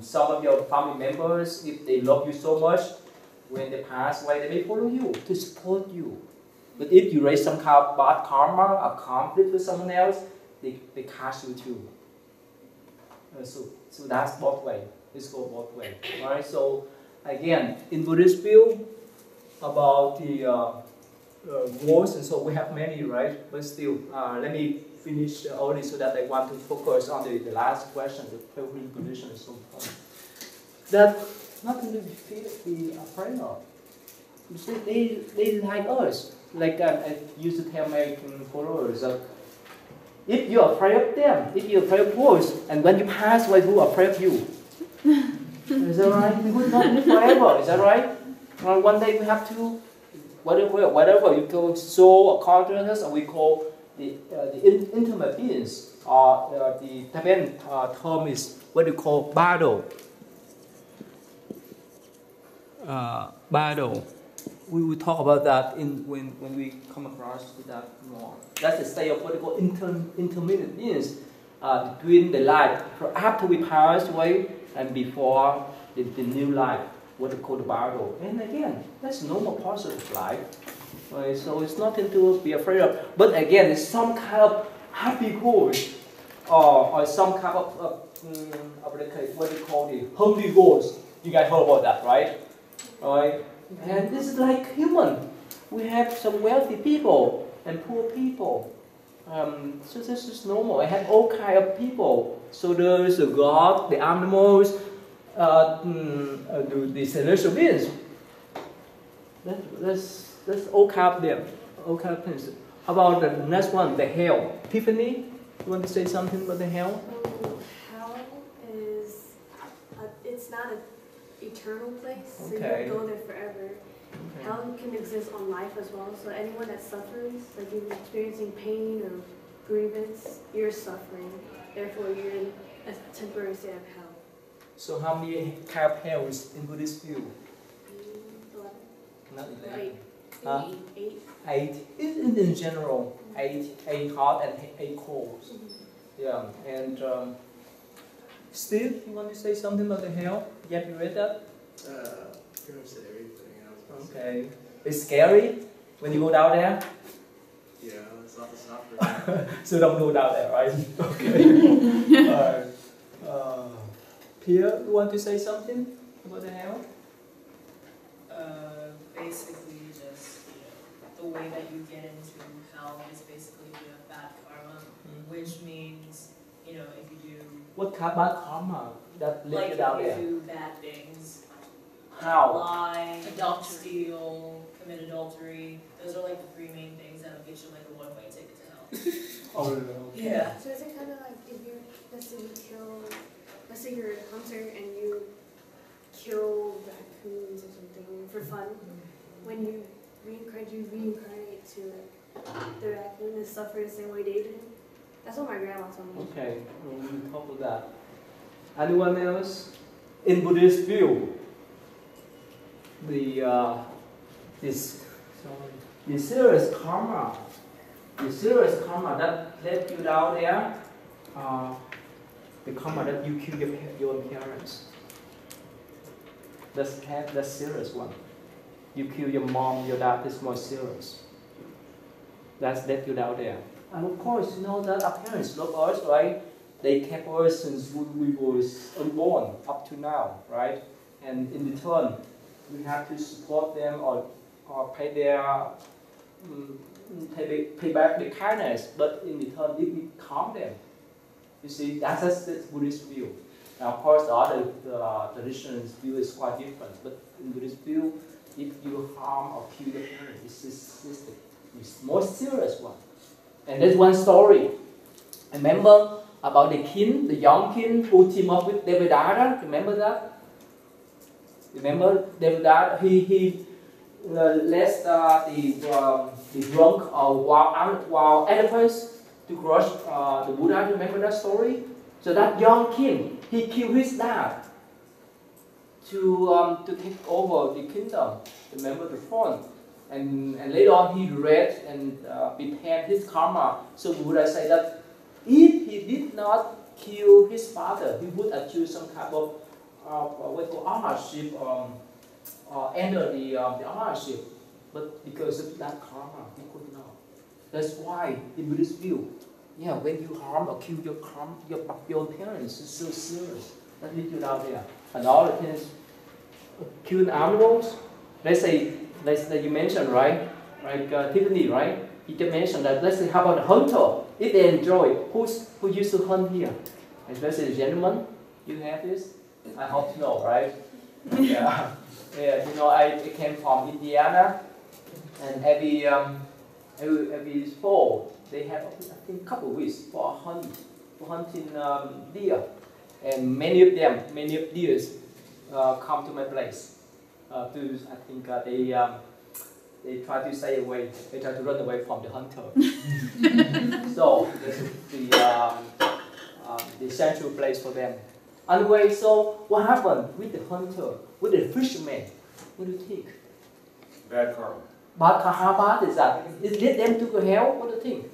Some of your family members, if they love you so much, when they pass away, they may follow you to support you. But if you raise some kind of bad karma, a conflict with someone else, they cast you too. So that's both ways. It's go both ways. Right? So again, in Buddhist view, about the wars, and so we have many, right? But still, let me finish only so that I want to focus on the last question, the pilgrim condition and so on. That nothing to be afraid of. You see, they like us. Like I used to tell American followers that if you're afraid of them, if you're afraid of wars, and when you pass away, who are afraid of you? Is that right? We will not live forever. Is that right? One day we have to, whatever you call soul or consciousness, or we call the intimate beings, or the Tibetan term is what you call battle. Battle. We will talk about that when we come across to that more. That's the state of what we call intermediate beings between the life after we pass away and before the new life, what we call the battle. And again, that's normal positive life. Right? So it's nothing to be afraid of. But again, it's some kind of happy goals or some kind of what we call the hungry goals. You guys heard about that, right? Right? And this is like human. We have some wealthy people and poor people. So this is normal. I have all kind of people. So there's the God, the animals, the celestial beings. That's all kind of them. All kind of things. How about the next one, the hell? Tiffany, you want to say something about the hell? Hell is, it's not an eternal place, so Okay. you don't go there forever. Okay. Hell can exist on life as well, so anyone that suffers, like you're experiencing pain or grievance, you're suffering. Therefore, you're in a temporary state of hell. So how many kind of hells in Buddhist view? 11. Not 11. 8. 8. In general, 8 hot and 8 cold. Yeah, and Steve, you want to say something about the hell? Have you read that? Pretty much said everything I was gonna say. Okay. It's scary when you go down there? Yeah, it's not for me. So don't go down there, right? Okay. Alright. Pierre, you want to say something about the hell? Basically just, the way that you get into hell is basically you have bad karma, which means, if you do... What kind of bad karma that led you down there? Like if you do bad things. How? Lie, steal, commit adultery. Those are like the three main things that'll get you like a one-way ticket to hell. Oh, okay. Yeah. So is it kind of like if you, let's say you're a hunter and you kill raccoons or something for fun, when you reincarnate to the raccoon and suffer the same way they did. That's what my grandma told me. Okay, we'll talk about that. Anyone else? In Buddhist view, the serious karma that led you down there, the karma that you kill your parents. That's serious one. You kill your mom, your dad, is more serious. That's led you down there. And of course, you know that our parents love us, right? They kept us since we was unborn up to now, right? And in return, we have to support them or pay pay back the kindness. But in return, if we harm them, you see, that's the Buddhist view. Now, of course, the other traditions view is quite different. But in Buddhist view, if you harm or kill your parents, it's the most serious one. And there's one story. Remember about the king, the young king who teamed up with Devadatta? Remember that? Remember Devadatta? He led the drunk wild elephants to crush the Buddha. Remember that story? So that young king, he killed his dad to take over the kingdom. Remember the throne. And later on he read and repent his karma. So Buddha said that if he did not kill his father, he would achieve some kind of ownership or enter the ownership. But because of that karma, he could not. That's why in Buddhist view, when you harm or kill your parents, it's so serious. That leads you down there. And all the things, killing animals. Let's say you mentioned, right? Like Tiffany, right? You can mention that. Let's say, how about the hunter? If they enjoy, who used to hunt here? Especially the gentlemen. You have this? I hope to know, right? Yeah. You know, I came from Indiana, and every fall they have, I think, a couple of weeks for hunting deer, and many of deers come to my place. I think they try to stay away. They try to run away from the hunter. So this is the central place for them. Anyway, so what happened with the hunter, with the fisherman? What do you think? Bad karma. Bad karma, how bad is that? It lead them to the hell? What do you think?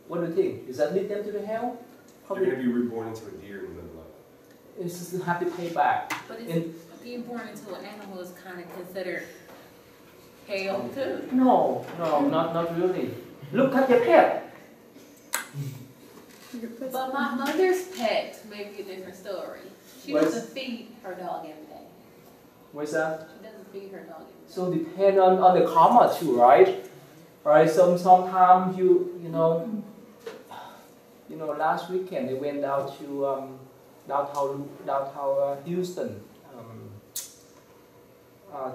What do you think? Does that lead them to the hell? Probably. You're going to be reborn into a deer in the middle of life. It's just have to pay back. But being born into an animal is kind of considered hell too. No, not really. Look at your pet. But my mother's pet may be a different story. She doesn't feed her dog every day. What's that? She doesn't feed her dog every day. So depend on the karma too, right? Right. Sometimes you know, last weekend they went out to downtown Houston. I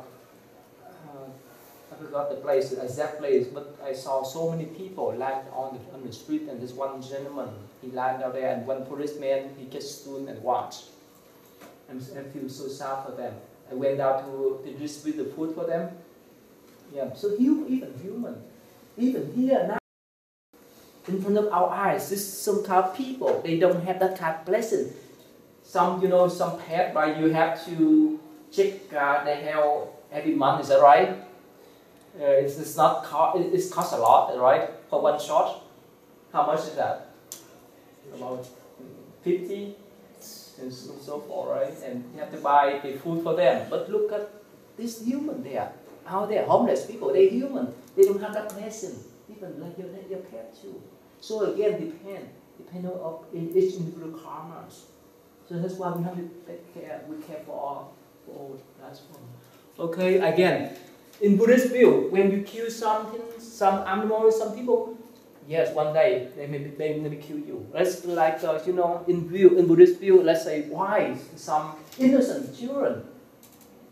forgot the exact place, but I saw so many people lying on the street, and this one gentleman, he lying out there, and one policeman, he just stood and watched. And I feel so sad for them. I went out to distribute the food for them. Yeah, so even human, even here now, in front of our eyes, this some kind of people, they don't have that kind of blessing. Some pet, right, you have to check their health every month, is that right? It's not cost a lot, right? For one shot, how much is that? about 50 and so forth, right? And you have to buy the food for them. But look at this human there. Out there, homeless people, they're human. They don't have that lesson. Even like your pet too. So again, depend on each individual karmas. So that's why we have to take care. We care for all. That's one. Okay, again, in Buddhist view, when you kill something, some animal, some people, yes, one day they may kill you. Let's like in Buddhist view, let's say why some innocent children,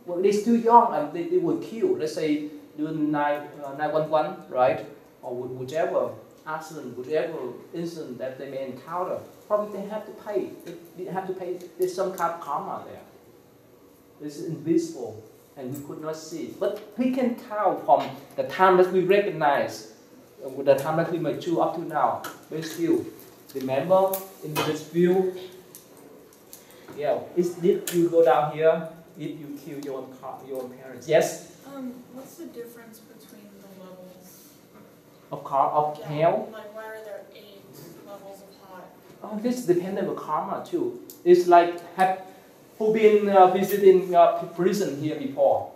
well, they're still young and they will kill. Let's say during 911, right, or whichever accident, whichever incident that they may encounter, probably they have to pay. They have to pay. There's some kind of karma there. It's invisible and we could not see. But we can count from the time that we recognize, the time that we mature up to now. But still, remember in this view, yeah, if you go down here, if you kill your own parents, yes. What's the difference between the levels? Of hell? Like why are there 8 levels of hot? Oh, this depends on the karma too. It's like who been visiting prison here before?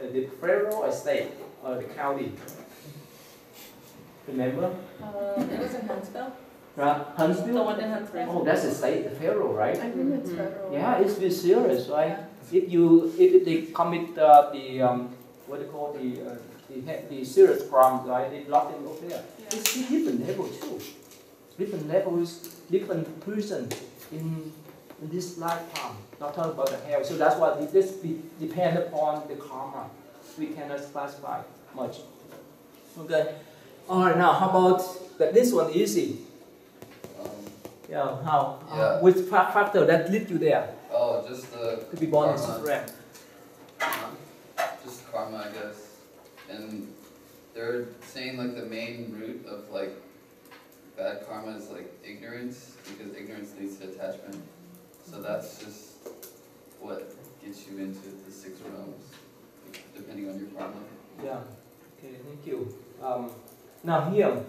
The federal estate or the county? Remember? It was in Huntsville. Right, Huntsville? The one in Huntsville. Oh, that's the state, the federal, right? I think it's federal. Yeah, it's very serious, right? Yeah. If they commit what they call the serious crime, right? They lock them up there. Yeah. It's different level too. Different levels, different person in this lifetime. Not talking about the hell. So that's why this depends upon the karma. We cannot classify much. Okay. All right. Now, how about this one? Easy. Yeah. How? Yeah. Which factor that lead you there? Oh, just the To be born in karma. Supreme. Just karma, I guess. And they're saying like the main root of like bad karma is like ignorance, because ignorance leads to attachment. So that's just what gets you into the 6 realms, depending on your karma. Yeah. Okay. Thank you. Now here,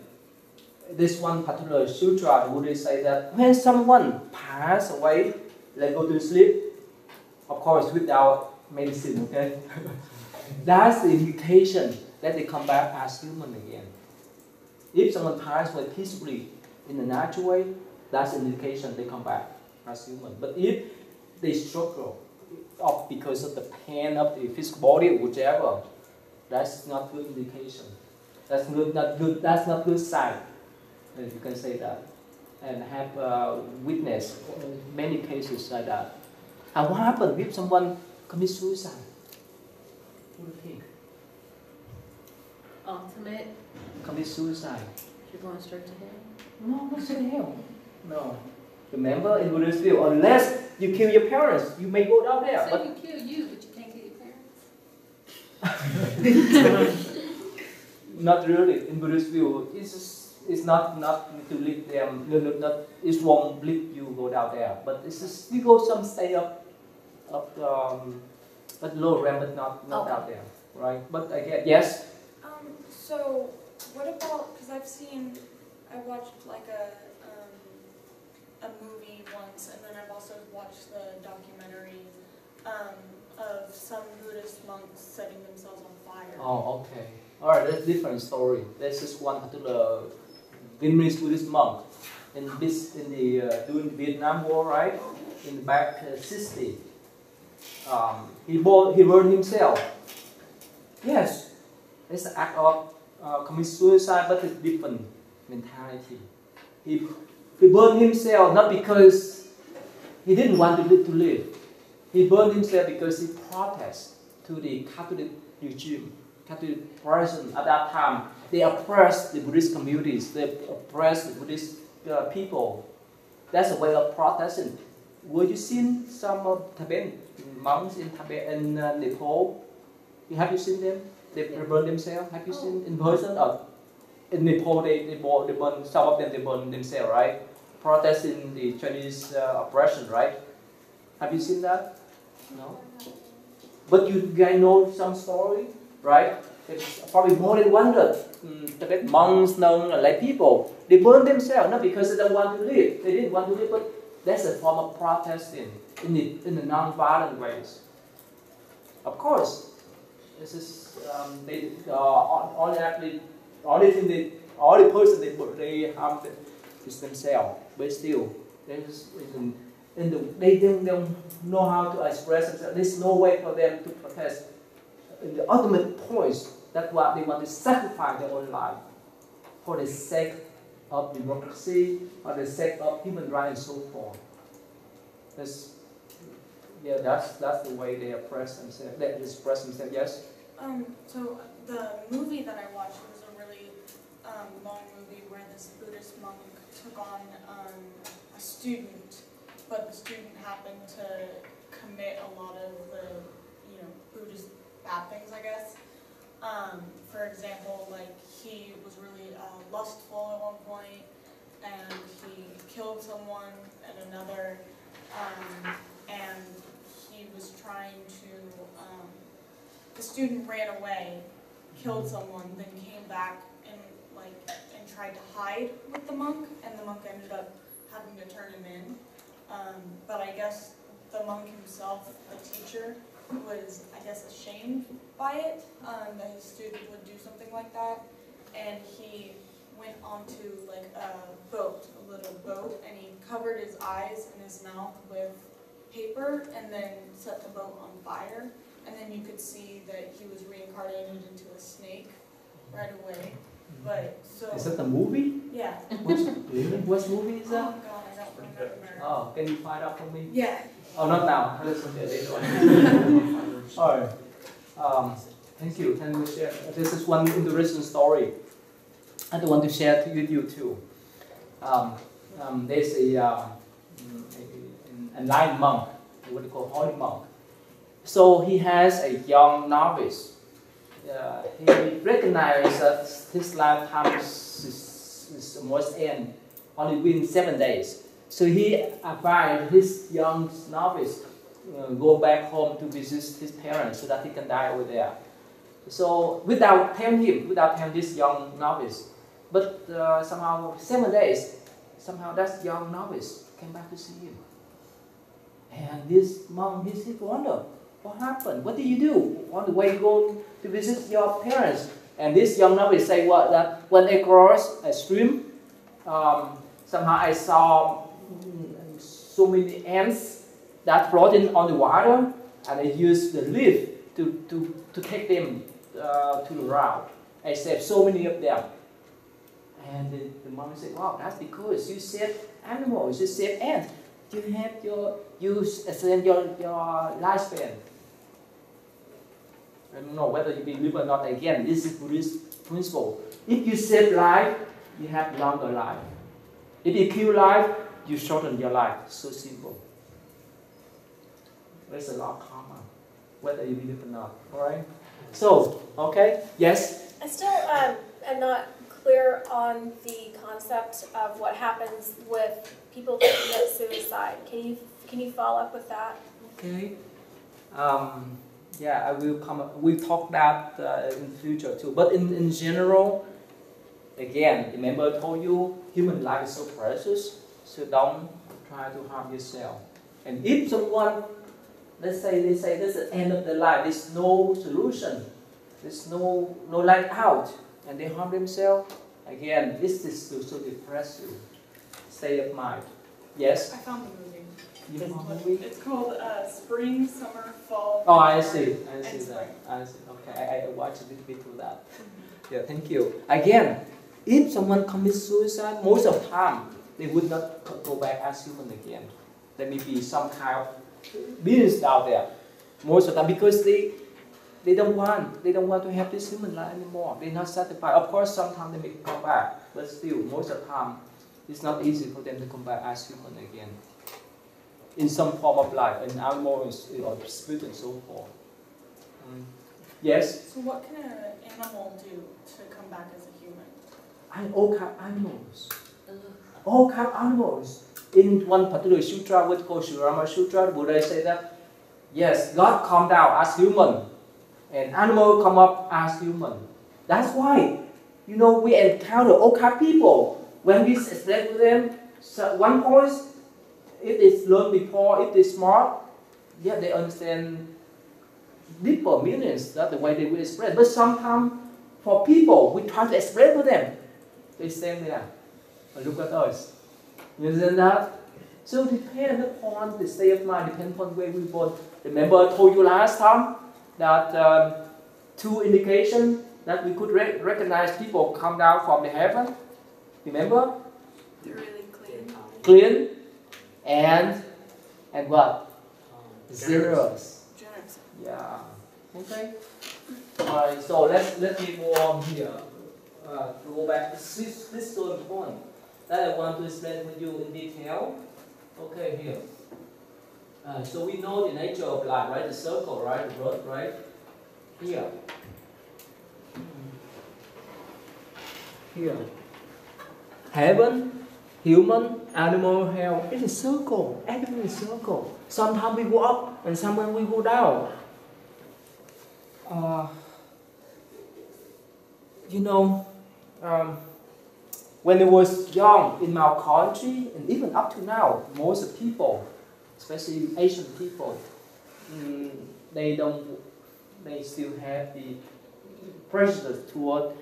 this one particular sutra, would they say that when someone pass away, they go to sleep, of course without medicine, okay? That's the indication that they come back as human again. If someone passes away peacefully in a natural way, that's an indication they come back as human. But if they struggle because of the pain of the physical body or whichever, that's not good indication. That's not good sign. If you can say that, and have witnessed many cases like that. And what happens if someone commits suicide? What do you think? Ultimate. Commit suicide. You're going straight to hell? No, not to hell. No. Remember, in Buddhist view, unless you kill your parents, you may go down there. So you kill you, but you can't kill your parents? Not really. In Buddhist view, it's not to lead them. It won't lead you go down there. But it's just you go some state of but low realm, but not out there, right? But again, yes. So what about? Because I watched like a movie once, and then I've also watched the documentary of some Buddhist monks setting themselves on fire. Oh, okay. All right, that's a different story. There's just one particular Vietnamese Buddhist monk during the Vietnam War, right? In the back 60, he burned himself. Yes, it's an act of commit suicide, but it's different mentality. He burned himself not because he didn't want to live. He burned himself because he protested to the Catholic regime, Catholic person at that time. They oppressed the Buddhist communities. They oppressed the Buddhist people. That's a way of protesting. Were you seen some of Tibetan monks in Tibet and Nepal? Have you seen them? They burn themselves. Have you seen in person? In Nepal, they burn. Some of them they burn themselves, right? Protesting the Chinese oppression, right? Have you seen that? No. But you guys know some story right? There's probably more than 100 monks, nuns, and lay people. They burn themselves, not because they don't want to live. They didn't want to live, but that's a form of protesting in the non-violent ways. Of course, this is only person they harm is themselves. But still, they don't know how to express themselves. There's no way for them to protest. In the ultimate point, that's why they want to sacrifice their own life for the sake of democracy, for the sake of human rights, and so forth. That's the way they express themselves. Yes. So the movie that I watched was a really long movie where this Buddhist monk took on a student, but the student happened to commit a lot of the Buddhist bad things, I guess. For example, like he was really lustful at one point, and he killed someone and another, and he was trying to, the student ran away, killed someone, then came back and tried to hide with the monk, and the monk ended up having to turn him in. But I guess the monk himself, the teacher, was, I guess, ashamed by it, that his student would do something like that, and he went onto like a little boat, and he covered his eyes and his mouth with paper, and then set the boat on fire, and then you could see that he was reincarnated into a snake right away. But so is that the movie? Yeah. What movie is that? Oh God, I don't remember. Oh, can you find out for me? Yeah. Oh, not now. Let's look at it. All right. Thank you. Can you share? This is one interesting story I want to share with you too. There's a enlightened monk, what you call holy monk. So he has a young novice. He recognized that his lifetime is almost end, only within 7 days. So he advised his young novice go back home to visit his parents so that he can die over there. So without telling this young novice, but somehow 7 days, somehow that young novice came back to see him. And this monk, he wondered, what happened? What did you do on the way you go to visit your parents? And this young novice say that when I crossed a stream, somehow I saw so many ants that floating on the water, and I used the leaf to take them to the route. I saved so many of them. And the monk said, wow, that's because you saved animals, you saved ants. You extend your lifespan. I don't know whether you believe or not. Again, this is Buddhist principle. If you save life, you have longer life. If you kill life, you shorten your life. So simple. There's a lot of karma, whether you believe or not. All right. So, okay, yes. I still am not clear on the concept of what happens with people that commit suicide. Can you follow up with that? Okay. Yeah, I will come. We'll talk that in the future too. But in general, again, remember I told you, human life is so precious, so don't try to harm yourself. And if someone, let's say they say this is the end of their life, there's no solution, there's no light out, and they harm themselves, again, this is so depressive state of mind. Yes? I found the movie. You found the movie? It's called Spring, Summer, Fall. Oh, I see that. I see. Okay, I watched a little bit of that. Yeah, thank you. Again, if someone commits suicide, most of the time, they would not go back as human again. There may be some kind of beings out there, most of the time, because they don't want to have this human life anymore. They're not satisfied. Of course, sometimes they may come back, but still, most of the time, it's not easy for them to come back as human again. In some form of life, in animals or spirit and so forth. Yes? So what can an animal do to come back as a human? And all kind of animals. All kind of animals. In one particular sutra, which is called Shurama Sutra, the Buddha said that, yes, God come down as human. And animal come up as human. That's why, you know, we encounter all kind of people. When we explain to them, so one point, if they learn before, if they smart, yeah, they understand deeper meanings. That's the way they will express. But sometimes, for people, we try to explain to them. They stand there and look at us. You understand that? So it depends upon the state of mind, depends upon where we born. Remember I told you last time that two indications that we could recognize people come down from the heaven. Remember? They're really clean. Clean and what? Generous. Generous. Yeah. Okay. Alright, so let's move on here. To go back. This is so important that I want to explain with you in detail. Okay, here. So we know the nature of life, right? The circle, right? The road, right? Here. Here. Heaven, human, animal, hell. It's a circle. Everything is a circle. Sometimes we go up and sometimes we go down. You know, when I was young in my country, and even up to now, most people, especially Asian people, they still have the prejudice toward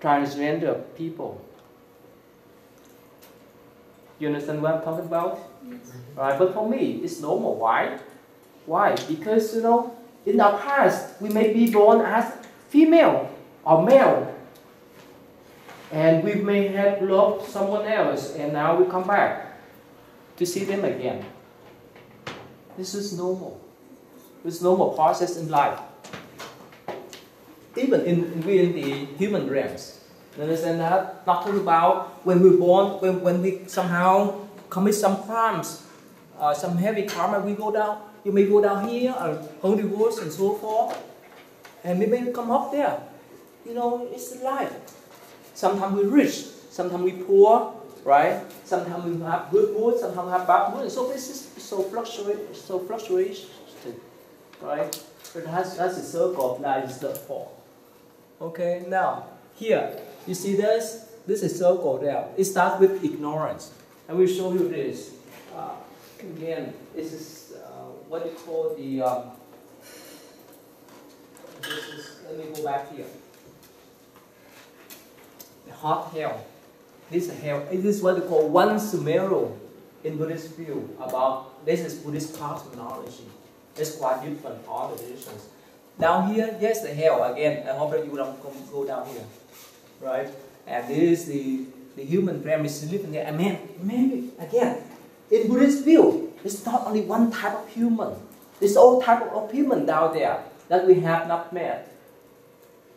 transgender people. You understand what I'm talking about? Yes. Right, but for me, it's normal. Why? Why? Because, you know, in our past, we may be born as female or male. And we may have loved someone else, and now we come back to see them again. This is normal. It's normal process in life. Even in the human realms. You understand that? Not talking about when we're born, when we somehow commit some crimes, some heavy karma, we go down. You may go down here, or Holy Wars and so forth, and we may come up there. You know, it's life. Sometimes we're rich, sometimes we're poor, right? Sometimes we have good mood, sometimes we have bad mood. So this is so fluctuation, right? But that's the circle of life is the fall. Okay, now here you see this. This is circle there. It starts with ignorance. I will show you this. Again, this is what you call the. Let me go back here. The hot hell. This is hell. This is what they call one scenario in Buddhist view about. This is Buddhist cosmology. It's quite different from all the traditions. Down here, yes, the hell again. I hope that you don't go down here, right? And this is the human family is living there. And maybe again, in Buddhist view, it's not only one type of human. There's all type of human down there that we have not met.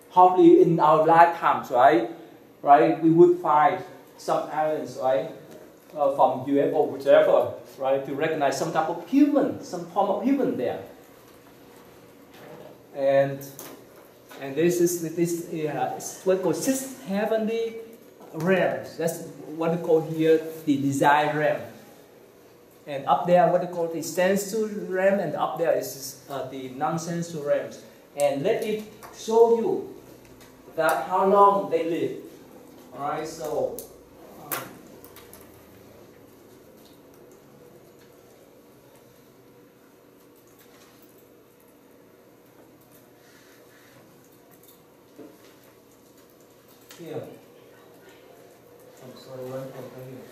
Hopefully, in our lifetimes, right? Right, we would find some aliens, right, from UFO, whichever, right, to recognize some type of human, some form of human there. And this is what we call six heavenly realms. That's what we call here the desire realm. And up there, what we call the sensual realm, and up there is the non-sensual realms. And let me show you that how long they live. All right, so here. I'm sorry, one more here.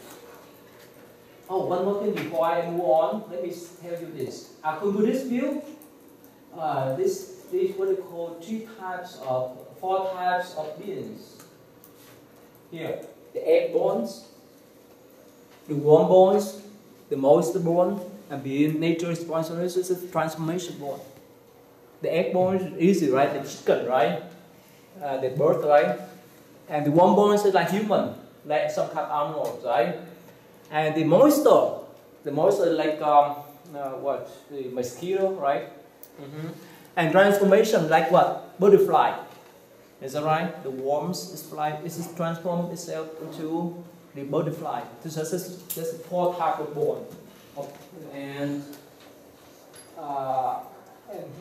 Oh, one more thing before I move on. Let me tell you this. According to this view, this what they call four types of beings. Here, the egg bones, the worm bones, the moisture bone, and being nature responsibility is a transformation bone. The egg bones is easy, right? The chicken, right? The bird, right? And the worm bones is like human, like some kind of animals, right? And the moisture is like the mosquito, right? And transformation like what? Butterfly. Is that right? The worms is fly. It is transformed itself into the butterfly. There's 4 types of bone. And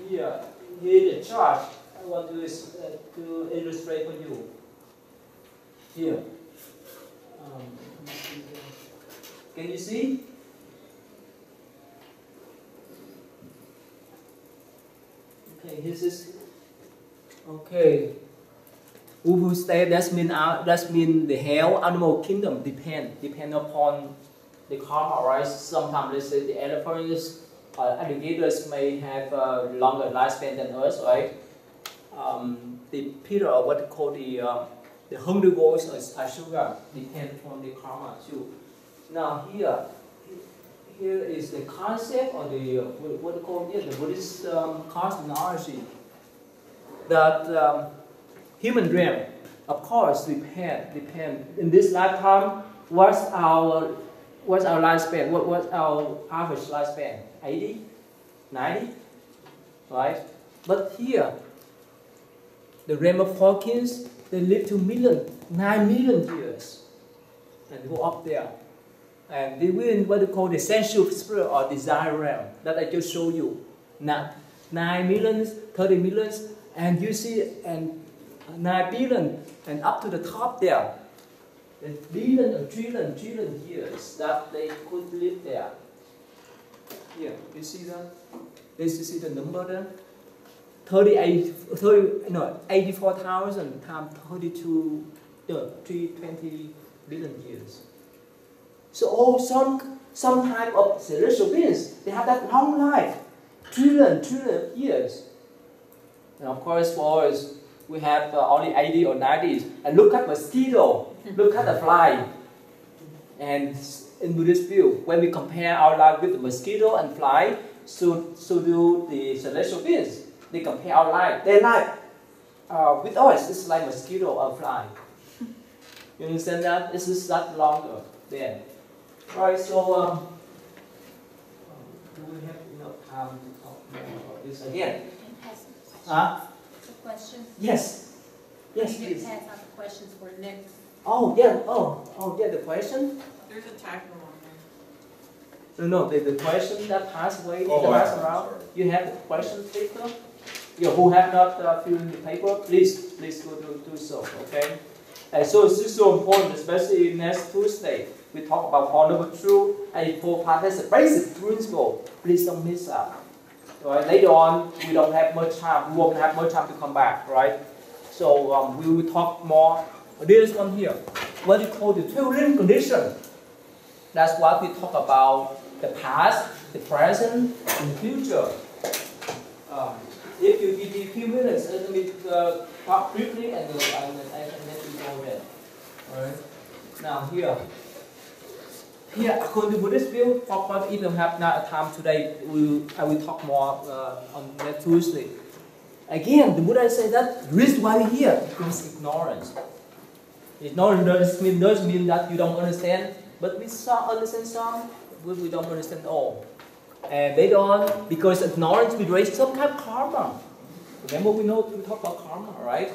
here the chart I want to illustrate for you. Here. Can you see? Okay, this is okay. Ubu state that mean the hell animal kingdom depend upon the karma, right? Sometimes let's say the elephants, alligators may have a longer lifespan than us, right? The Peter, or what they call the herbivores or sugar depend on the karma too. Now here is the concept or the what they call the Buddhist cosmology that human dream, of course, depend in this lifetime. What's our lifespan? What's our average lifespan? 80, 90, right? But here, the realm of Hawkins, they live to 9 million years, and go up there. And they will in what they call the sensual spirit or desire realm that I just showed you. 9 millions, 30 millions, and you see, and 9 billion, and up to the top there, the billion or trillion years that they could live there. Here, you see that? You see the number there? 84,000 times 320 billion years. So some type of celestial beings, they have that long life, trillion years. And of course, for us, we have only 80 or 90s. And look at mosquito, look at the fly. And in Buddhist view, when we compare our life with the mosquito and fly, so do the celestial beings. They compare our life. Their life with us is like mosquito or fly. You understand that? This is not longer then. Right, so do we have enough time to talk more about this again? The question? Yes. Yes, you please. can pass out the questions for next. Oh, yeah. Oh, yeah, the question? There's a timer on there. No, the question that passed away, passed around. You have the question, Victor? You who have not filled in the paper, please go do so, okay? So it's just so important, especially next Tuesday. We talk about Four Noble Truths, and for part that's a basic principle. Please don't miss out. Right? Later on, we don't have much time. We won't have much time to come back, right? So we will talk more. This one here, what we call the 12 living condition. That's what we talk about the past, the present, and the future. If you give me a few minutes, let me talk briefly, and I can let you go there. All right. Now here, according to Buddhist view, of course, if you have not time today, I will talk more on next Tuesday. Again, the Buddha said that the reason why we're here is because ignorance. Ignorance doesn't mean that you don't understand, but we understand some, but we don't understand all. And later on, because ignorance, we raise some kind of karma. Remember, we talk about karma, right?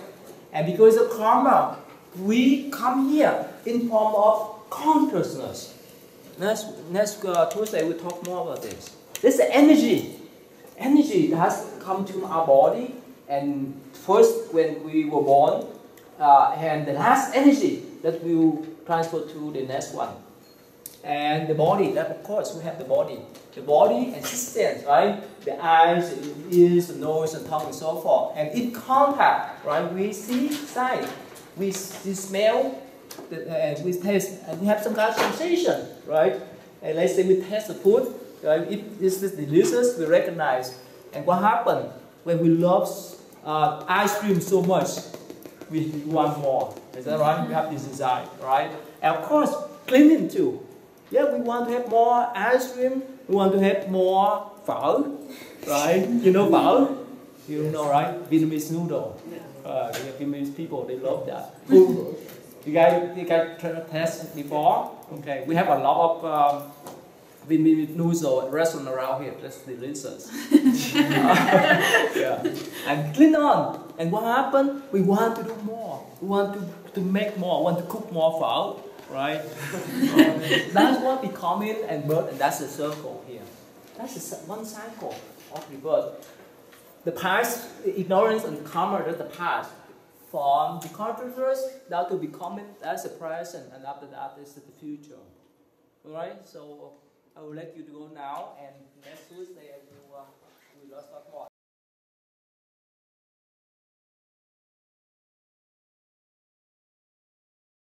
And because of karma, we come here in form of consciousness. Next Tuesday, we'll talk more about this. This is the energy. Energy that has come to our body, and first when we were born, and the last energy that will transfer to the next one. And the body, that of course we have the body. The body and systems, right? The eyes, the ears, the nose, and tongue, and so forth. And in contact, right? We see sight, we smell, and we taste, and we have some kind of sensation, right? And let's say we taste the food, right? If this is delicious, we recognize. And what happens when we love ice cream so much? We want more. Is that right? We have this desire, right? And of course, cleaning too. Yeah, we want to have more ice cream. We want to have more phở, right? You know phở? You know, right? Vietnamese noodle. Vietnamese people, they love that. You guys test before? Okay, we have a lot of Vietnamese noodle restaurant around here. That's delicious. Yeah. And clean on. And what happened? We want to do more. We want to make more. We want to cook more phở. Right? That's what we come in and birth, and that's the circle here. That's one cycle of rebirth. the past, ignorance and karma, that's the past. From the consciousness, that will become it, that's the present, and after that is the future. Alright, so I will let you to go now. And